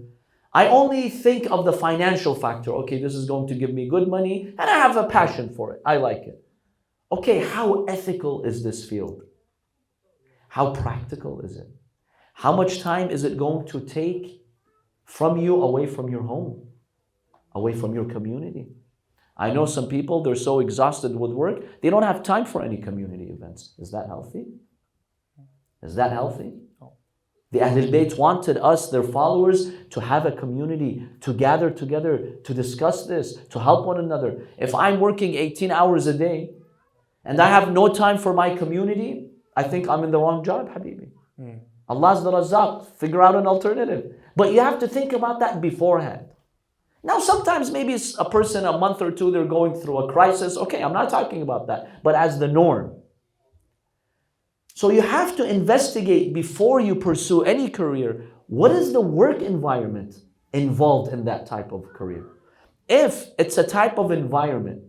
I only think of the financial factor. Okay, this is going to give me good money and I have a passion for it. I like it. Okay, how ethical is this field? How practical is it? How much time is it going to take from you away from your home, away from your community? I know some people, they're so exhausted with work, they don't have time for any community events. Is that healthy? Is that healthy? The Ahlul Bayt wanted us, their followers, to have a community, to gather together, to discuss this, to help one another. If I'm working 18 hours a day and I have no time for my community, I think I'm in the wrong job, Habibi. Allah's the Razzaq, figure out an alternative. But you have to think about that beforehand. Now, sometimes maybe a person, a month or two, they're going through a crisis. Okay, I'm not talking about that, but as the norm. So you have to investigate before you pursue any career, what is the work environment involved in that type of career? If it's a type of environment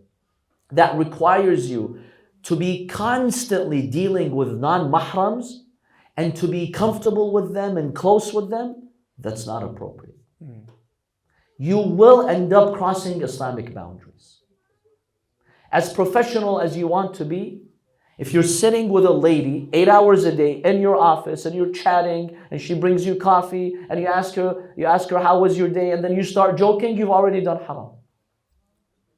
that requires you to be constantly dealing with non-mahrams and to be comfortable with them and close with them, that's not appropriate. You will end up crossing Islamic boundaries. As professional as you want to be, if you're sitting with a lady 8 hours a day in your office and you're chatting and she brings you coffee and you ask her how was your day, and then you start joking, you've already done haram.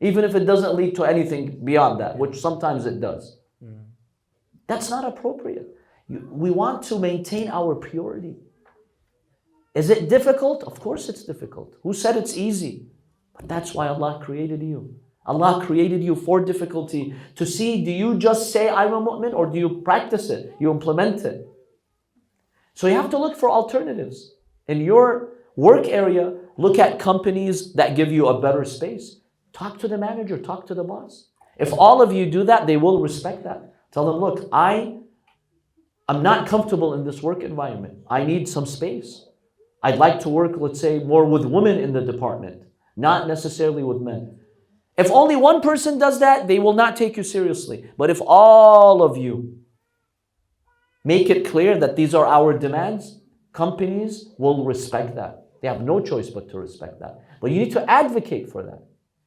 Even if it doesn't lead to anything beyond that, which sometimes it does. That's not appropriate. We want to maintain our purity. Is it difficult? Of course it's difficult. Who said it's easy? But that's why Allah created you. Allah created you for difficulty, to see, do you just say I'm a mu'min or do you practice it? You implement it. So you have to look for alternatives. In your work area, look at companies that give you a better space. Talk to the manager, talk to the boss. If all of you do that, they will respect that. Tell them, look, I'm not comfortable in this work environment. I need some space. I'd like to work, let's say, more with women in the department, not necessarily with men. If only one person does that, they will not take you seriously. But if all of you make it clear that these are our demands, companies will respect that. They have no choice but to respect that. But you need to advocate for that.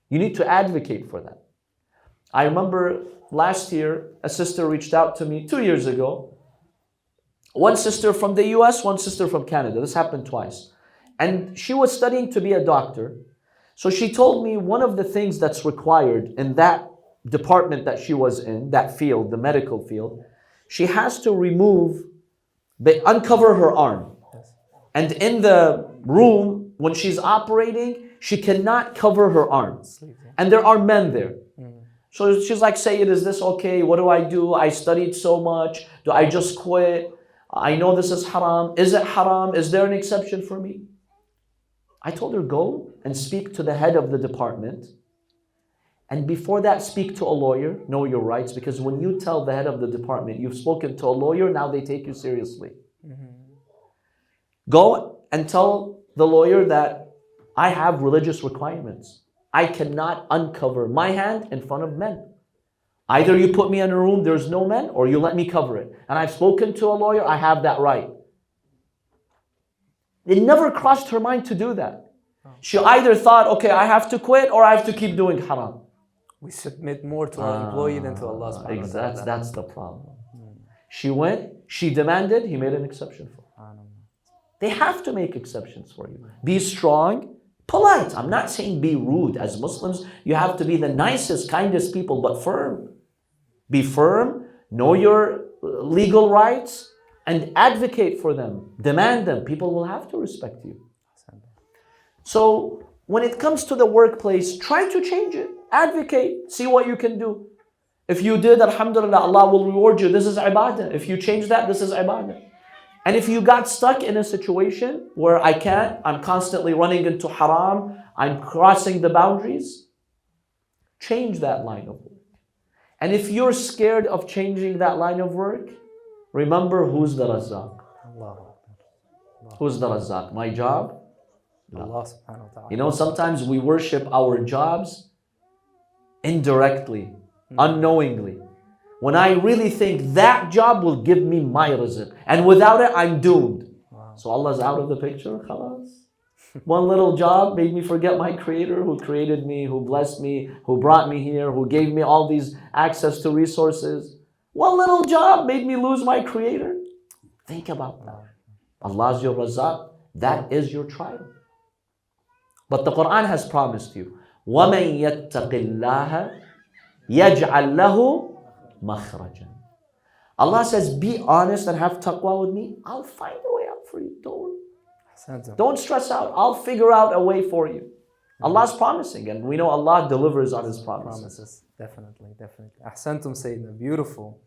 You need to advocate for that. I remember last year, a sister reached out to me 2 years ago. One sister from the US, one sister from Canada. This happened twice. And she was studying to be a doctor. So she told me one of the things that's required in that department that she was in, that field, the medical field, she has to uncover her arm. And in the room, when she's operating, she cannot cover her arm. And there are men there. So she's like, Sayyid, is this okay? What do I do? I studied so much. Do I just quit? I know this is haram. Is it haram? Is there an exception for me? I told her, go and speak to the head of the department. And before that, speak to a lawyer. Know your rights. Because when you tell the head of the department you've spoken to a lawyer, now they take you seriously. Go and tell the lawyer that I have religious requirements. I cannot uncover my hand in front of men. Either you put me in a room, there's no men, or you let me cover it. And I've spoken to a lawyer, I have that right. It never crossed her mind to do that. She either thought, okay, I have to quit or I have to keep doing haram. We submit more to our employee than to Allah subhanahu wa ta'ala. That's the problem. She went, she demanded, he made an exception for her. They have to make exceptions for you. Be strong, polite. I'm not saying be rude. As Muslims, you have to be the nicest, kindest people, but firm. Be firm, know your legal rights, and advocate for them. Demand them. People will have to respect you. So when it comes to the workplace, try to change it. Advocate. See what you can do. If you did, alhamdulillah, Allah will reward you. This is ibadah. If you change that, this is ibadah. And if you got stuck in a situation where I'm constantly running into haram, I'm crossing the boundaries, change that line of work. And if you're scared of changing that line of work, remember who's the Razzaq. Who's the Razzaq? My job? No. Allah subhanahu wa ta'ala. You know, sometimes we worship our jobs indirectly, unknowingly. When I really think that job will give me my rizq. And without it, I'm doomed. Wow. So Allah's out of the picture, khalas. One little job made me forget my Creator who created me, who blessed me, who brought me here, who gave me all these access to resources. One little job made me lose my Creator. Think about that. Allah's your Razzaq. That is your trial. But the Quran has promised you, وَمَن يَتَّقِ اللَّهَ يَجْعَلْ لَهُ مَخْرَجًا. Allah says, be honest and have taqwa with me. I'll find a way out for you. Don't stress out. I'll figure out a way for you. Allah's promising, and we know Allah delivers on His promises. Definitely. Ahsantum Sayyidina. Beautiful.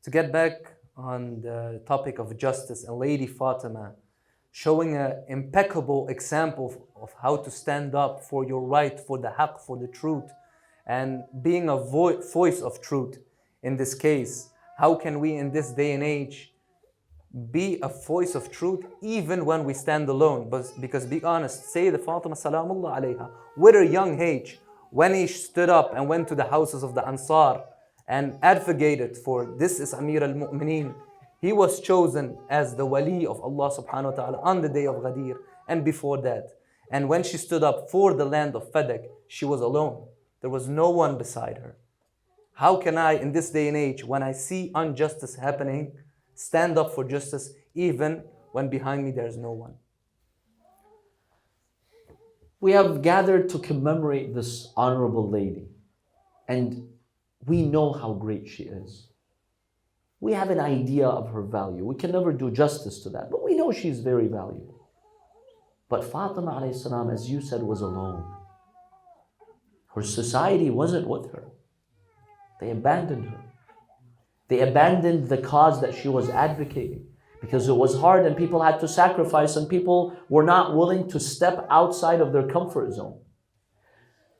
To get back on the topic of justice and Lady Fatema, showing an impeccable example of how to stand up for your right, for the haqq, for the truth, and being a voice of truth in this case. How can we in this day and age be a voice of truth even when we stand alone? Because be honest, Sayeda Fatema Salamullah alayha, with her young age, when he stood up and went to the houses of the Ansar and advocated for this is Amir al-Mu'mineen, he was chosen as the wali of Allah subhanahu wa ta'ala on the day of Ghadir and before that. And when she stood up for the land of Fadak, she was alone. There was no one beside her. How can I, in this day and age, when I see injustice happening, stand up for justice even when behind me there is no one? We have gathered to commemorate this honorable lady, and we know how great she is. We have an idea of her value. We can never do justice to that, but we know she's very valuable. But Fatima alayhi salam, as you said, was alone. Her society wasn't with her. They abandoned her. They abandoned the cause that she was advocating because it was hard and people had to sacrifice and people were not willing to step outside of their comfort zone.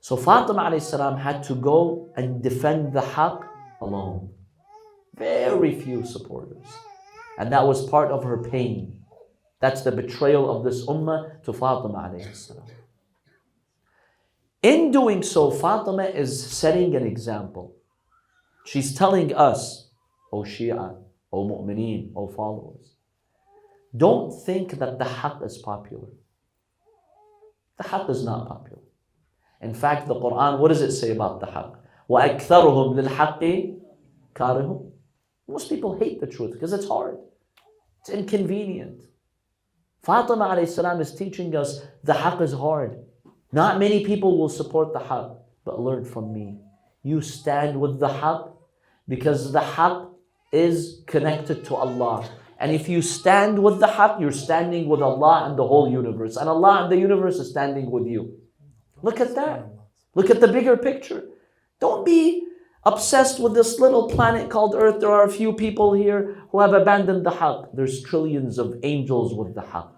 So Fatima alayhi salam had to go and defend the haqq alone. Very few supporters. And that was part of her pain. That's the betrayal of this ummah to Fatima alayhi salam. In doing so, Fatima is setting an example. She's telling us, O Shia, O Mu'mineen, O followers, don't think that the haqq is popular. The haqq is not popular. In fact, the Quran, what does it say about the haqq? وَأَكْثَرُهُمْ لِلْحَقِّ كَارِهُمْ. Most people hate the truth because it's hard. It's inconvenient. Fatima alayhi salam is teaching us the haqq is hard. Not many people will support the haqq, but learn from me. You stand with the haqq because the haqq is connected to Allah. And if you stand with the haqq, you're standing with Allah and the whole universe. And Allah and the universe is standing with you. Look at that. Look at the bigger picture. Don't be Obsessed with this little planet called Earth. There are a few people here who have abandoned the haqq. There's trillions of angels with the haqq.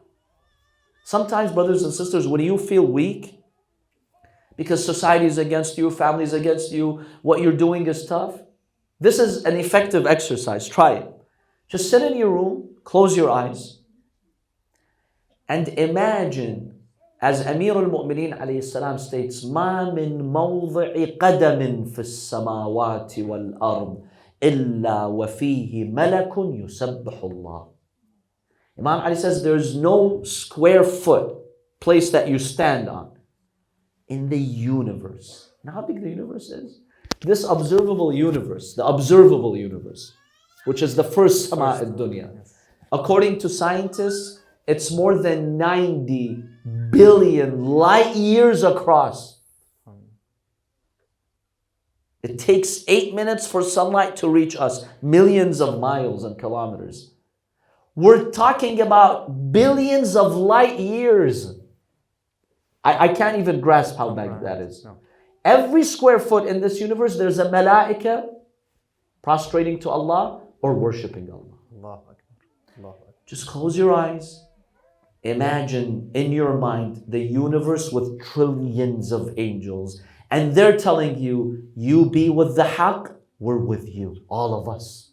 Sometimes, brothers and sisters, when you feel weak, because society is against you, family is against you, what you're doing is tough, this is an effective exercise. Try it. Just sit in your room, close your eyes, and imagine, as Amir al-Mu'mineen alayhi salam states, مَا مِن مَوْضِعِ قَدَمٍ فِي السَّمَاوَاتِ وَالْأَرْضِ إِلَّا وَفِيهِ مَلَكٌ يُسَبِّحُ اللَّهِ. Imam Ali says there's no square foot place that you stand on in the universe. Now how big the universe is? This observable universe, the observable universe, which is the first sama al-dunya. According to scientists, it's more than 90 billion light years across. It takes 8 minutes for sunlight to reach us, millions of miles and kilometers. We're talking about billions of light years. I can't even grasp how big that is. Every square foot in this universe, there's a malaika prostrating to Allah or worshipping Allah. Just close your eyes. Imagine in your mind the universe with trillions of angels, and they're telling you, you be with the haqq, we're with you, all of us.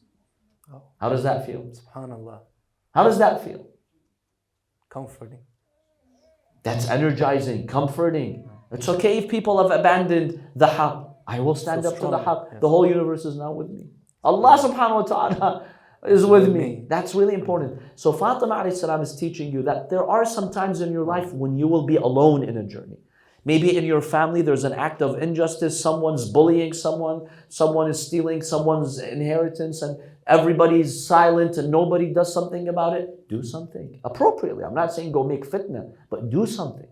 How does that feel? Subhanallah. How does that feel? Comforting. That's energizing, comforting. It's okay if people have abandoned the haqq. I will stand up to the haqq. The whole universe is now with me. Allah subhanahu wa ta'ala is with me. That's really important. So Fatema alayhi salam is teaching you that there are some times in your life when you will be alone in a journey. Maybe in your family there's an act of injustice, someone's bullying someone is stealing someone's inheritance, and everybody's silent and nobody does something about it. Do something appropriately. I'm not saying go make fitna, but do something.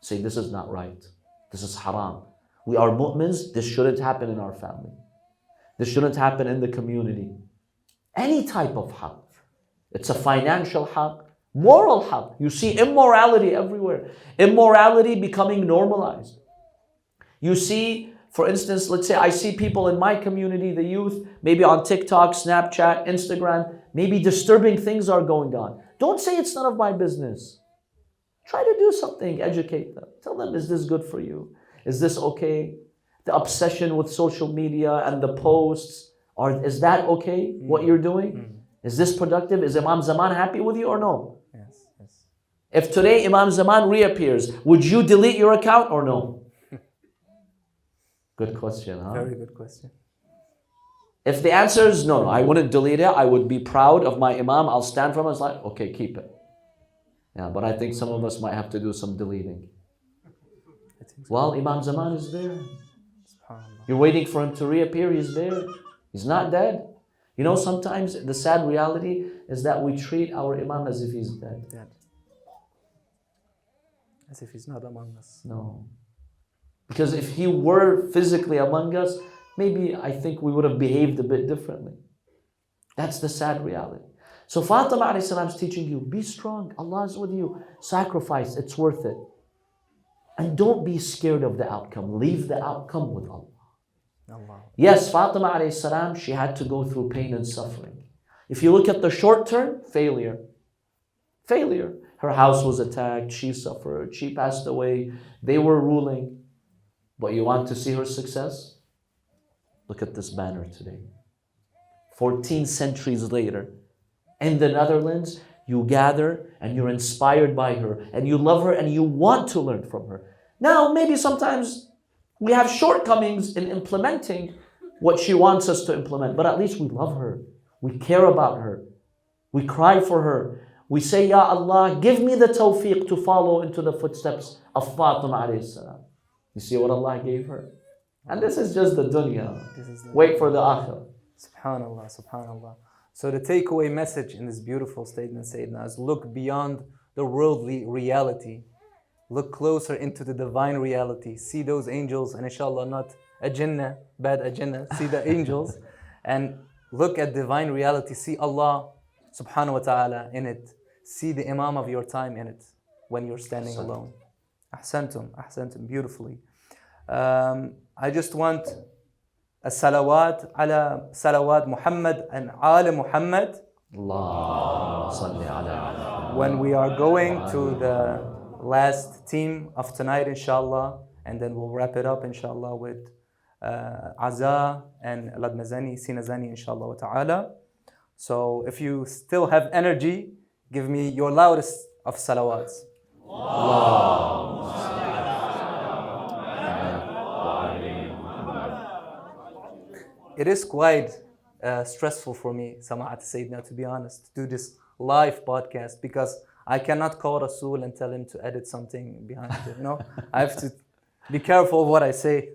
Say this is not right. This is haram. We are mu'mins. This shouldn't happen in our family. This shouldn't happen in the community. Any type of haqq. It's a financial haqq, moral haqq. You see immorality everywhere. Immorality becoming normalized. You see, for instance, let's say I see people in my community, the youth, maybe on TikTok, Snapchat, Instagram, maybe disturbing things are going on. Don't say it's none of my business. Try to do something, educate them. Tell them, is this good for you? Is this okay? The obsession with social media and the posts, is that okay, what you're doing? Is this productive? Is Imam Zaman happy with you or no? Yes. If today Imam Zaman reappears, would you delete your account or no? Good question, huh? Very good question. If the answer is no, I wouldn't delete it. I would be proud of my Imam. I'll stand for him. It's like, okay, keep it. Yeah, but I think some of us might have to do some deleting. Well, Imam Zaman is there. You're waiting for him to reappear. He's there. He's not dead. You know, sometimes the sad reality is that we treat our Imam as if he's dead. As if he's not among us. No. Because if he were physically among us, maybe I think we would have behaved a bit differently. That's the sad reality. So Fatema alayhi salam is teaching you, be strong. Allah is with you. Sacrifice. It's worth it. And don't be scared of the outcome. Leave the outcome with Allah. Yes, Fatema alayhi salam, she had to go through pain and suffering. If you look at the short term, failure. Failure. Her house was attacked. She suffered. She passed away. They were ruling. But you want to see her success? Look at this banner today. 14 centuries later, in the Netherlands, you gather and you're inspired by her and you love her and you want to learn from her. Now, maybe sometimes we have shortcomings in implementing what she wants us to implement, but at least we love her. We care about her. We cry for her. We say, Ya Allah, give me the tawfiq to follow into the footsteps of Fatema alayhi salam. You see what Allah gave her? And this is just the dunya. Wait for the akhirah. Subhanallah, subhanallah. So the takeaway message in this beautiful statement, Sayyidina, is look beyond the worldly reality. Look closer into the divine reality. See those angels, and inshallah not a jinnah, bad a jinnah. See the angels and look at divine reality. See Allah subhanahu wa ta'ala in it. See the Imam of your time in it when you're standing alone. Ahsantum, ahsantum, beautifully. I just want الصلوات على صلوات محمد and آل محمد. Allahumma salli ala. When we are going to the last theme of tonight, inshallah, and then we'll wrap it up, inshallah, with Aza and Ladmazani, Sinazani, inshallah wa ta'ala. So if you still have energy, give me your loudest of salawats. It is quite stressful for me, Sama'at Sayyidina, to be honest, to do this live podcast, because I cannot call Rasul and tell him to edit something behind it. I have to be careful of what I say.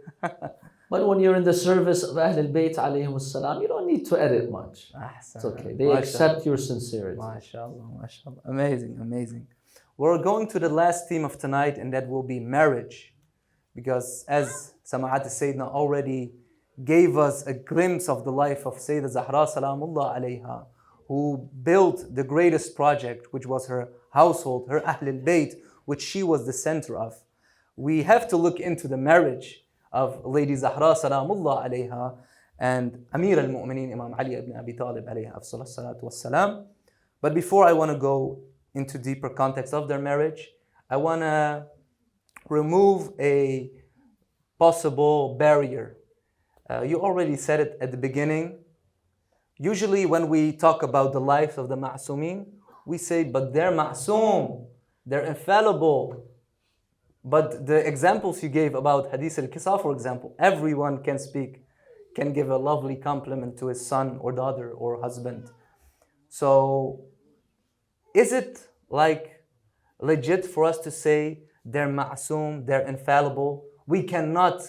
But when you're in the service of Ahlul Bayt alayhim salam, you don't need to edit much. It's okay. They accept your sincerity. MashaAllah, MashaAllah. Amazing, amazing. We're going to the last theme of tonight, and that will be marriage. Because as Sama'at Sayyidina already gave us a glimpse of the life of Sayeda Zahra salamullah alayha, who built the greatest project, which was her household, her Ahlul Bayt, which she was the center of. We have to look into the marriage of Lady Zahra salamullah alayha and Amir al-Mu'mineen Imam Ali ibn Abi Talib alayhi afsalah salatu wassalam. But before I want to go into deeper context of their marriage, I want to remove a possible barrier. You already said it at the beginning. Usually when we talk about the life of the masumeen, we say, but they're masum, they're infallible. But the examples you gave about Hadith al-Qisa, for example, everyone can speak, can give a lovely compliment to his son or daughter or husband. So is it like legit for us to say they're ma'asum, they're infallible? We cannot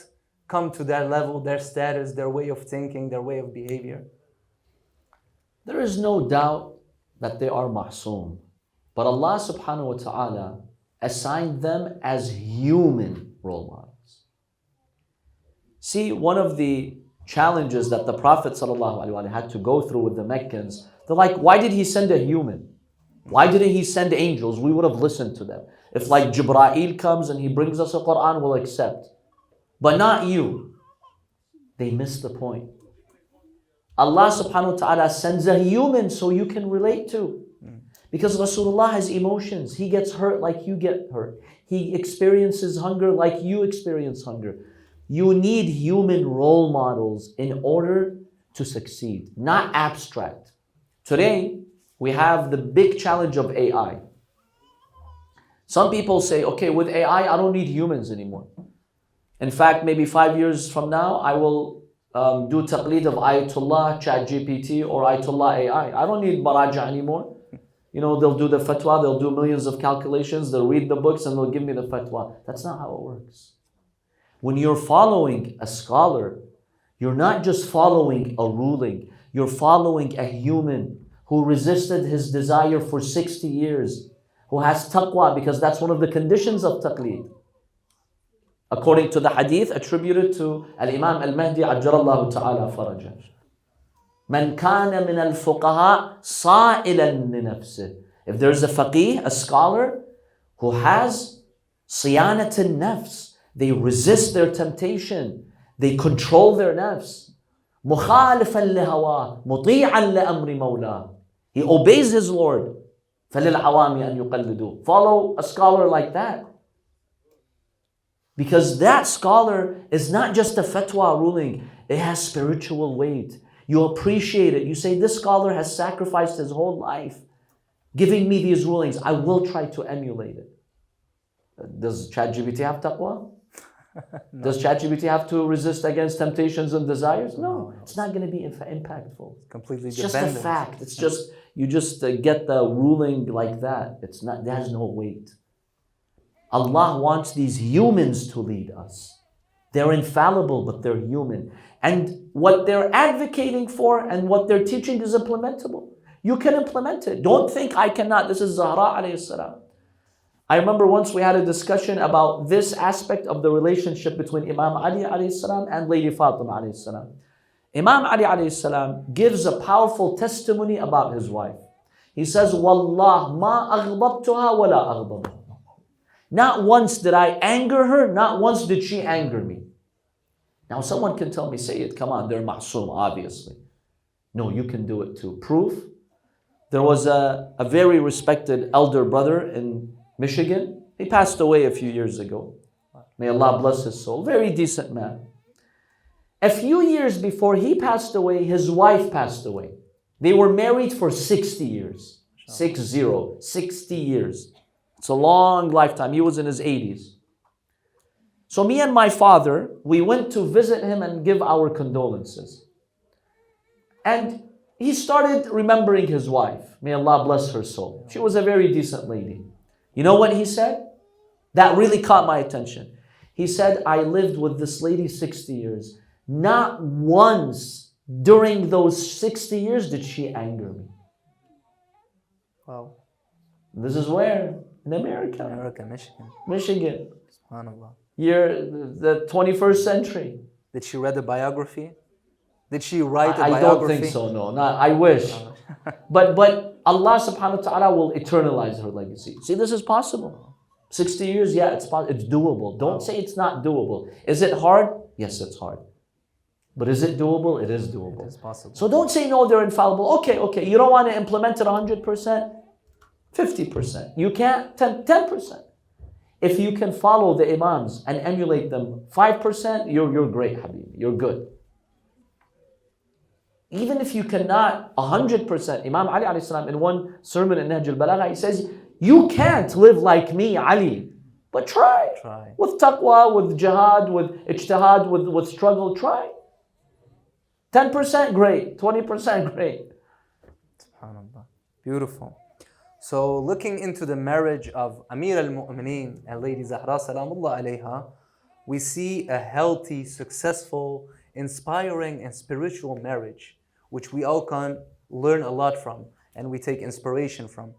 come to their level, their status, their way of thinking, their way of behavior. There is no doubt that they are ma'soom. But Allah subhanahu wa ta'ala assigned them as human role models. See, one of the challenges that the Prophet ﷺ had to go through with the Meccans, they're like, why did he send a human? Why didn't he send angels? We would have listened to them. If like Jibreel comes and he brings us a Quran, we'll accept. But not you. They missed the point. Allah subhanahu wa ta'ala sends a human so you can relate to. Because Rasulullah has emotions. He gets hurt like you get hurt. He experiences hunger like you experience hunger. You need human role models in order to succeed, not abstract. Today, we have the big challenge of AI. Some people say, okay, with AI, I don't need humans anymore. In fact, maybe 5 years from now, I will do taqleed of Ayatollah, ChatGPT, or Ayatollah AI. I don't need Baraja anymore. They'll do the fatwa, they'll do millions of calculations, they'll read the books, and they'll give me the fatwa. That's not how it works. When you're following a scholar, you're not just following a ruling, you're following a human who resisted his desire for 60 years, who has taqwa, because that's one of the conditions of taqleed. According to the hadith attributed to al-Imam al-Mahdi ajjarallahu ta'ala farajah. Man kana min al-fuqaha sa'ilan li nafsih. If there's a faqih, a scholar, who has siyanat al-nafs, they resist their temptation, they control their nafs. Mukhalifan li hawa, muti'an li amri mawla. He obeys his Lord. فَلِلْعَوَامِ أَن يُقَلِّدُوا. Follow a scholar like that. Because that scholar is not just a fatwa ruling, it has spiritual weight. You appreciate it. You say, this scholar has sacrificed his whole life giving me these rulings. I will try to emulate it. Does ChatGPT have taqwa? No. Does ChatGPT have to resist against temptations and desires? No, it's not going to be impactful. Completely it's dependent. just a fact. It's just, you just get the ruling like that. It's not, it has no weight. Allah wants these humans to lead us. They're infallible, but they're human. And what they're advocating for and what they're teaching is implementable. You can implement it. Don't think I cannot. This is Zahra alayhi salam. I remember once we had a discussion about this aspect of the relationship between Imam Ali alayhi salam and Lady Fatema alayhi salam. Imam Ali alayhi salam gives a powerful testimony about his wife. He says, Wallah ma aghdabtuha wa la aghdabtuha. Not once did I anger her, not once did she anger me. Now someone can tell me, Sayyid, come on, they're ma'soom, obviously. No, you can do it too. Proof? There was a very respected elder brother in Michigan. He passed away a few years ago. May Allah bless his soul. Very decent man. A few years before he passed away, his wife passed away. They were married for 60 years. 60 years. It's a long lifetime. He was in his 80s. So me and my father, we went to visit him and give our condolences. And he started remembering his wife. May Allah bless her soul. She was a very decent lady. You know what he said? That really caught my attention. He said, I lived with this lady 60 years. Not once during those 60 years did she anger me. Wow. This is where? In America. America, Michigan. Michigan. SubhanAllah. The 21st century. Did she read the biography? Did she write a biography? I don't think so, no. I wish. But Allah subhanahu wa ta'ala will eternalize her legacy. See, this is possible. 60 years, yeah, it's doable. Don't say it's not doable. Is it hard? Yes, it's hard. But is it doable? It is doable. It is possible. So don't say, no, they're infallible. Okay. You don't want to implement it 100%? 50%. You can't? 10%. If you can follow the imams and emulate them 5%, you're great, Habib. You're good. Even if you cannot 100%, Imam Ali alayhi salam in one sermon in Nahj al-Balagha, he says, you can't live like me, Ali, but try. With taqwa, with jihad, with ijtihad, with struggle, try. 10% great, 20% great. SubhanAllah. Beautiful. So looking into the marriage of Amir al-Mu'mineen and Lady Zahra salamullah alayha, we see a healthy, successful, inspiring and spiritual marriage, which we all can learn a lot from and we take inspiration from.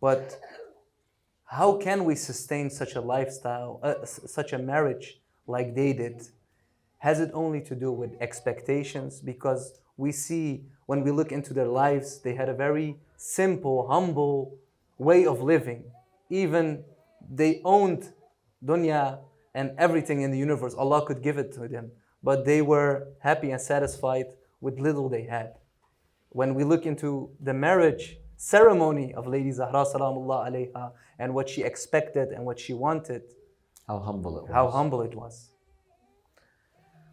But how can we sustain such a lifestyle, such a marriage like they did? Has it only to do with expectations? Because we see when we look into their lives, they had a very simple, humble way of living. Even they owned dunya and everything in the universe. Allah could give it to them. But they were happy and satisfied with little they had. When we look into the marriage ceremony of Lady Zahra salamullah alayha and what she expected and what she wanted, how humble it was. How humble it was.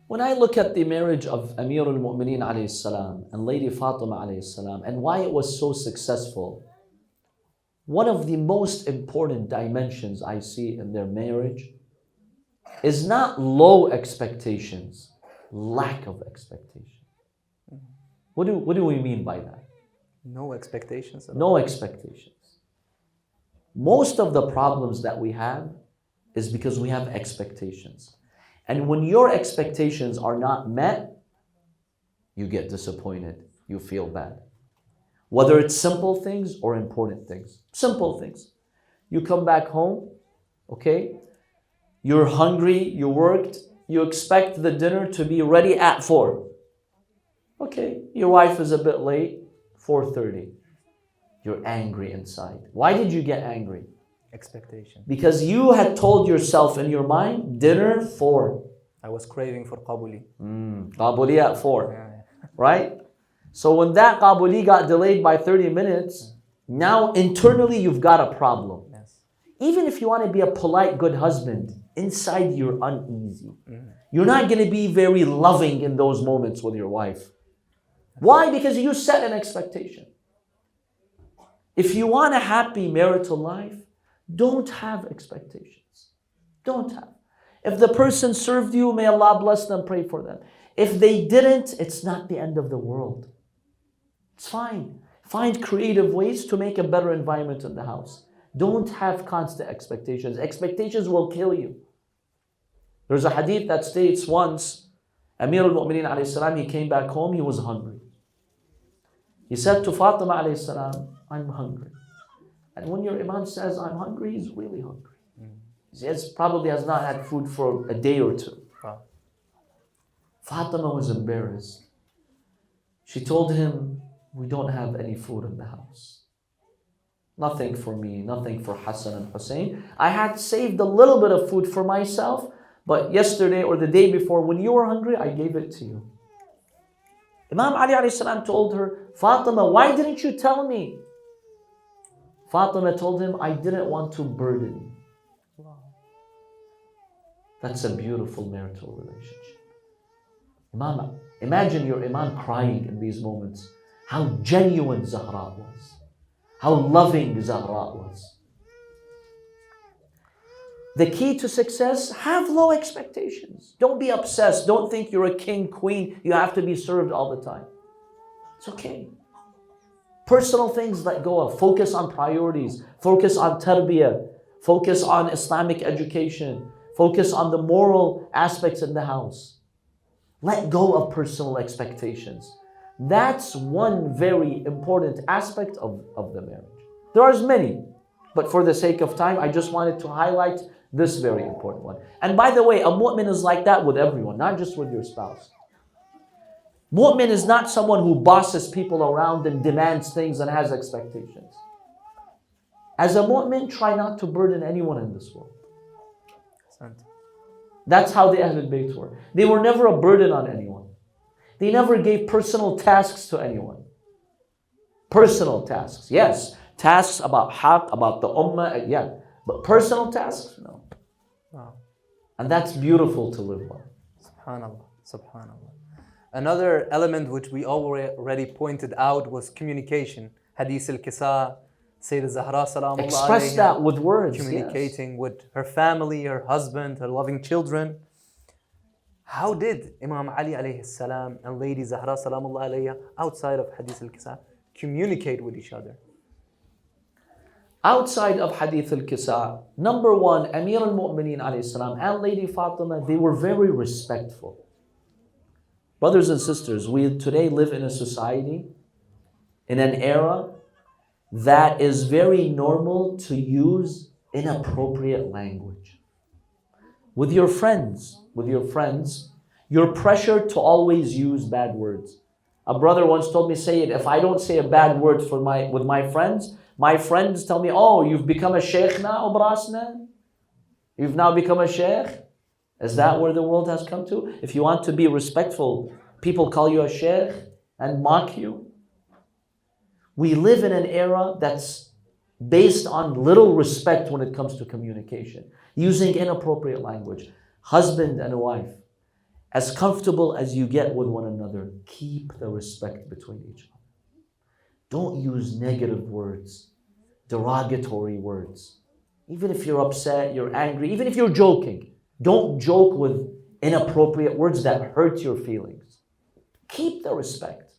When I look at the marriage of Amir al-Mu'mineen alayhi salam and Lady Fatema alayhi salam and why it was so successful, one of the most important dimensions I see in their marriage is not low expectations, lack of expectation. What do we mean by that? No expectations. No expectations. Most of the problems that we have is because we have expectations. And when your expectations are not met, you get disappointed. You feel bad. Whether it's simple things or important things. Simple things. You come back home, okay? You're hungry, you worked, you expect the dinner to be ready at 4. Okay, your wife is a bit late, 4:30. You're angry inside. Why did you get angry? Expectation. Because you had told yourself in your mind, dinner 4. I was craving for qabuli. Qabuli at 4, right? So when that qabuli got delayed by 30 minutes, now internally you've got a problem. Yes. Even if you want to be a polite, good husband, inside you're uneasy. You're not going to be very loving in those moments with your wife. Why? Because you set an expectation. If you want a happy marital life, don't have expectations. Don't have. If the person served you, may Allah bless them, pray for them. If they didn't, it's not the end of the world. It's fine. Find creative ways to make a better environment in the house. Don't have constant expectations. Expectations will kill you. There's a hadith that states once, Amir al-Mu'mineen alayhi salam, he came back home, he was hungry. He said to Fatima alayhi salam, I'm hungry. And when your imam says, I'm hungry, he's really hungry. He probably has not had food for a day or 2. Wow. Fatima was embarrassed. She told him, we don't have any food in the house. Nothing for me, nothing for Hassan and Hussein. I had saved a little bit of food for myself, But yesterday or the day before, when you were hungry, I gave it to you. Imam Ali alayhi salam told her, Fatima, why didn't you tell me? Fatima told him, I didn't want to burden you. That's a beautiful marital relationship. Imagine your Imam crying in these moments. How genuine Zahra was. How loving Zahra was. The key to success, have low expectations. Don't be obsessed. Don't think you're a king, queen. You have to be served all the time. It's okay. Personal things let go of. Focus on priorities. Focus on tarbiyah. Focus on Islamic education. Focus on the moral aspects in the house. Let go of personal expectations. That's one very important aspect of the marriage. There are many, but for the sake of time, I just wanted to highlight this very important one. And by the way, a mu'min is like that with everyone, not just with your spouse. Mu'min is not someone who bosses people around and demands things and has expectations. As a mu'min, try not to burden anyone in this world. That's how the Ahlul Bayt were. They were never a burden on anyone. They never gave personal tasks to anyone. Personal tasks, yes. Tasks about haqq, about the ummah, yeah. But personal tasks, no. Wow. And that's beautiful to live by. Subhanallah, subhanallah. Another element which we already pointed out was communication. Hadith al-Kisa, Sayeda Zahra salamullah Express that with words. Communicating yes. with her family, her husband, her loving children. How did Imam Ali alayhi salam and Lady Zahra salamullah alayha, outside of Hadith al-Kisa, communicate with each other? Outside of Hadith al-Kisa, number one, Amir al-Mu'mineen alayhi salam and Lady Fatema, they were very respectful. Brothers and sisters, we today live in a society, in an era that is very normal to use inappropriate language. With your friends, you're pressured to always use bad words. A brother once told me, Sayyid, if I don't say a bad word with my friends tell me, oh, you've become a sheikh now, Brasna? You've now become a sheikh? Is that where the world has come to? If you want to be respectful, people call you a sheikh and mock you. We live in an era that's based on little respect when it comes to communication, using inappropriate language. Husband and wife, as comfortable as you get with one another, keep the respect between each other. Don't use negative words, derogatory words. Even if you're upset, you're angry, even if you're joking, don't joke with inappropriate words that hurt your feelings. Keep the respect.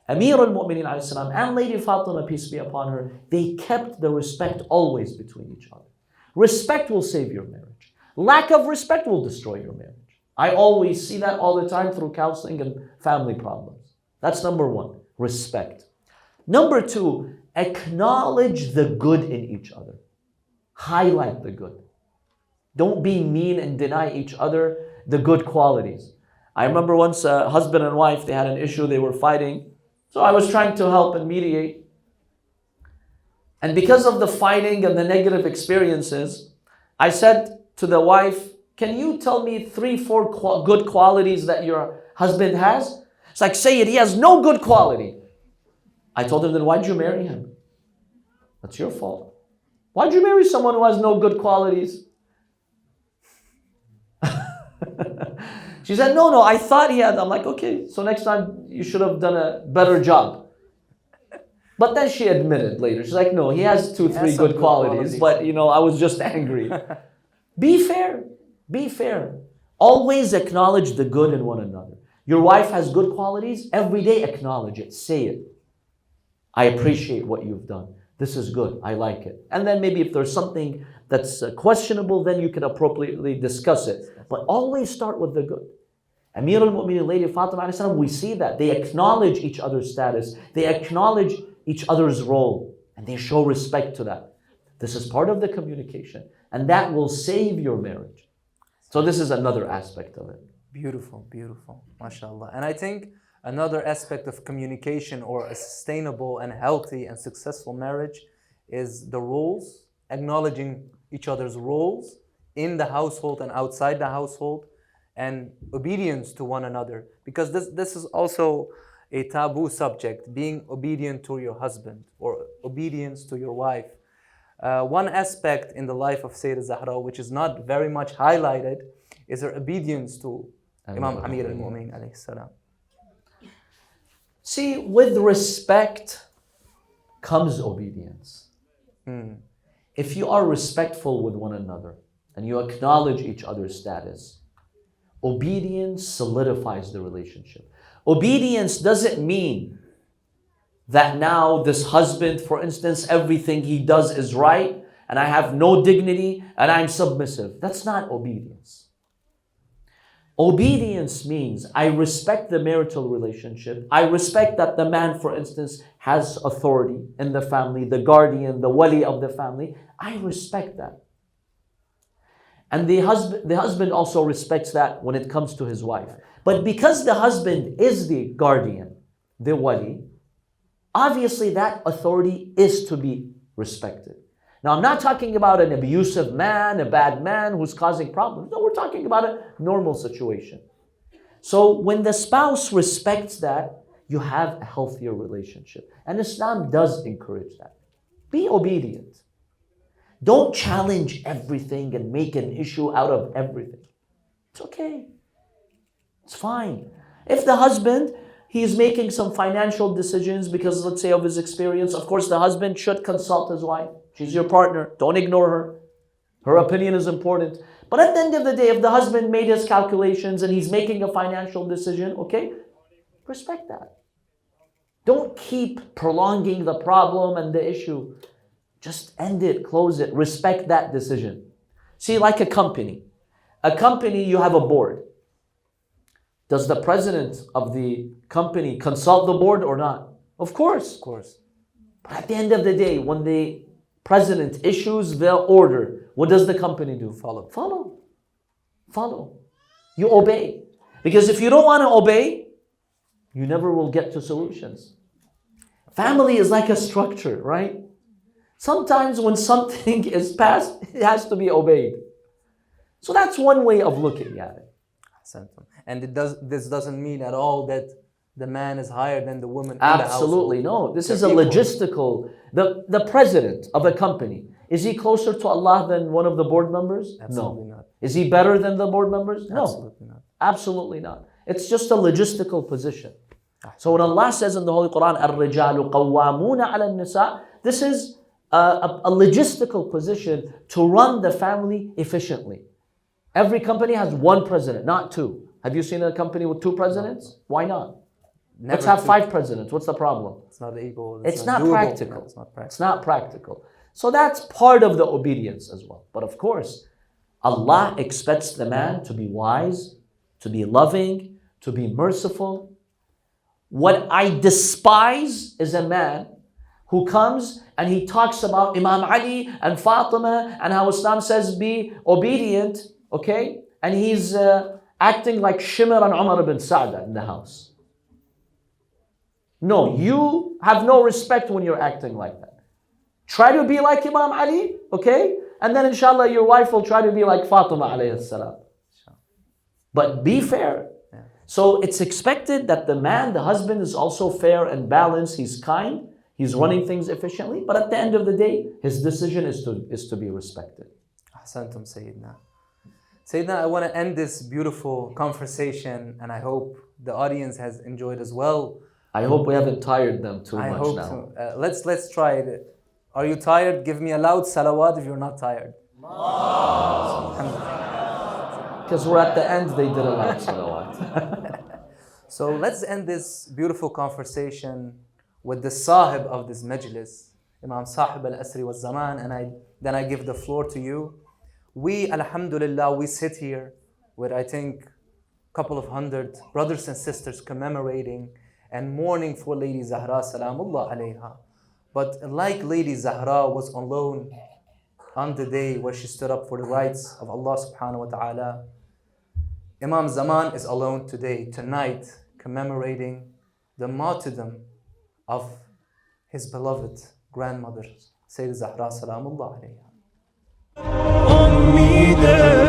Amir al-Mu'mineen alayhi salam and Lady Fatema, peace be upon her, they kept the respect always between each other. Respect will save your marriage. Lack of respect will destroy your marriage. I always see that all the time through counseling and family problems. That's number one, respect. Number two, acknowledge the good in each other. Highlight the good. Don't be mean and deny each other the good qualities. I remember once a husband and wife, they had an issue, they were fighting. So I was trying to help and mediate. And because of the fighting and the negative experiences, I said to the wife, can you tell me 3-4 good qualities that your husband has? It's like, Sayyid, he has no good quality. I told her, then why'd you marry him? That's your fault. Why'd you marry someone who has no good qualities? She said, no, I thought he had. I'm like, okay, so next time you should have done a better job. But then she admitted later, she's like, no, he has 2-3 good qualities, but I was just angry. Be fair. Be fair. Always acknowledge the good in one another. Your wife has good qualities, every day acknowledge it. Say it. I appreciate what you've done. This is good. I like it. And then maybe if there's something that's questionable, then you can appropriately discuss it. But always start with the good. Amir al-Mu'mineen, Lady Fatema, we see that. They acknowledge each other's status. They acknowledge each other's role. And they show respect to that. This is part of the communication. And that will save your marriage. So this is another aspect of it. Beautiful, beautiful. MashaAllah. And I think another aspect of communication or a sustainable and healthy and successful marriage is the roles, acknowledging each other's roles in the household and outside the household, and obedience to one another. Because this is also a taboo subject, being obedient to your husband or obedience to your wife. One aspect in the life of Sayeda Zahra, which is not very much highlighted, is her obedience to Imam Amir al-Mu'min alayhi salam. See, with respect comes obedience. If you are respectful with one another and you acknowledge each other's status, obedience solidifies the relationship. Obedience doesn't mean that now this husband, for instance, everything he does is right and I have no dignity and I'm submissive. That's not obedience. Obedience means I respect the marital relationship. I respect that the man, for instance, has authority in the family, the guardian, the wali of the family. I respect that. And the husband also respects that when it comes to his wife. But because the husband is the guardian, the wali, obviously that authority is to be respected. Now, I'm not talking about an abusive man, a bad man who's causing problems. No, we're talking about a normal situation. So when the spouse respects that, you have a healthier relationship. And Islam does encourage that. Be obedient. Don't challenge everything and make an issue out of everything. It's okay. It's fine. If the husband, he's making some financial decisions because, let's say, of his experience, of course, the husband should consult his wife. She's your partner. Don't ignore her. Her opinion is important. But at the end of the day, if the husband made his calculations and he's making a financial decision, okay, respect that. Don't keep prolonging the problem and the issue. Just end it, close it, respect that decision. See, like a company. A company, you have a board. Does the president of the company consult the board or not? Of course. Of course. But at the end of the day, when the president issues the order, what does the company do? Follow. Follow. Follow. You obey. Because if you don't want to obey, you never will get to solutions. Family is like a structure, right? Sometimes when something is passed, it has to be obeyed. So that's one way of looking at it. And this doesn't mean at all that the man is higher than the woman. Absolutely no. This is a logistical. The president of a company, is he closer to Allah than one of the board members? Absolutely No. not. Is he better than the board members? No. Absolutely not. Absolutely not. It's just a logistical position. So when Allah says in the Holy Quran, الرجال قوامون على النساء, this is a logistical position to run the family efficiently. Every company has one president, not two. Have you seen a company with two presidents? Why not? Let's have 5 presidents. What's the problem? It's not able. It's not practical. It's not practical. It's not practical. So that's part of the obedience as well. But of course, Allah expects the man to be wise, to be loving, to be merciful. What I despise is a man who comes and he talks about Imam Ali and Fatima and how Islam says be obedient, okay? And he's acting like Shimr and Umar ibn Sa'da in the house. No, you have no respect when you're acting like that. Try to be like Imam Ali, okay? And then inshallah your wife will try to be like Fatima alayhi salam. But be fair. So it's expected that the man, the husband, is also fair and balanced. He's kind. He's running things efficiently. But at the end of the day, his decision is to be respected. Ahsantum, Sayyidina. Sayyidina, I want to end this beautiful conversation, and I hope the audience has enjoyed as well. I hope we haven't tired them too much now. I hope so. Let's try it. Are you tired? Give me a loud salawat if you're not tired. Because we're at the end, they did a loud salawat. So let's end this beautiful conversation with the sahib of this majlis, Imam Sahib al-Asri wal-Zaman, and then I give the floor to you. We, alhamdulillah, we sit here with, I think, a couple of hundred brothers and sisters commemorating and mourning for Lady Zahra, salamullah alayha. But like Lady Zahra was alone on the day where she stood up for the rights of Allah subhanahu wa ta'ala, Imam Zaman is alone today, tonight, commemorating the martyrdom of his beloved grandmother, Sayeda Zahra, salamullah alayha. شهيدا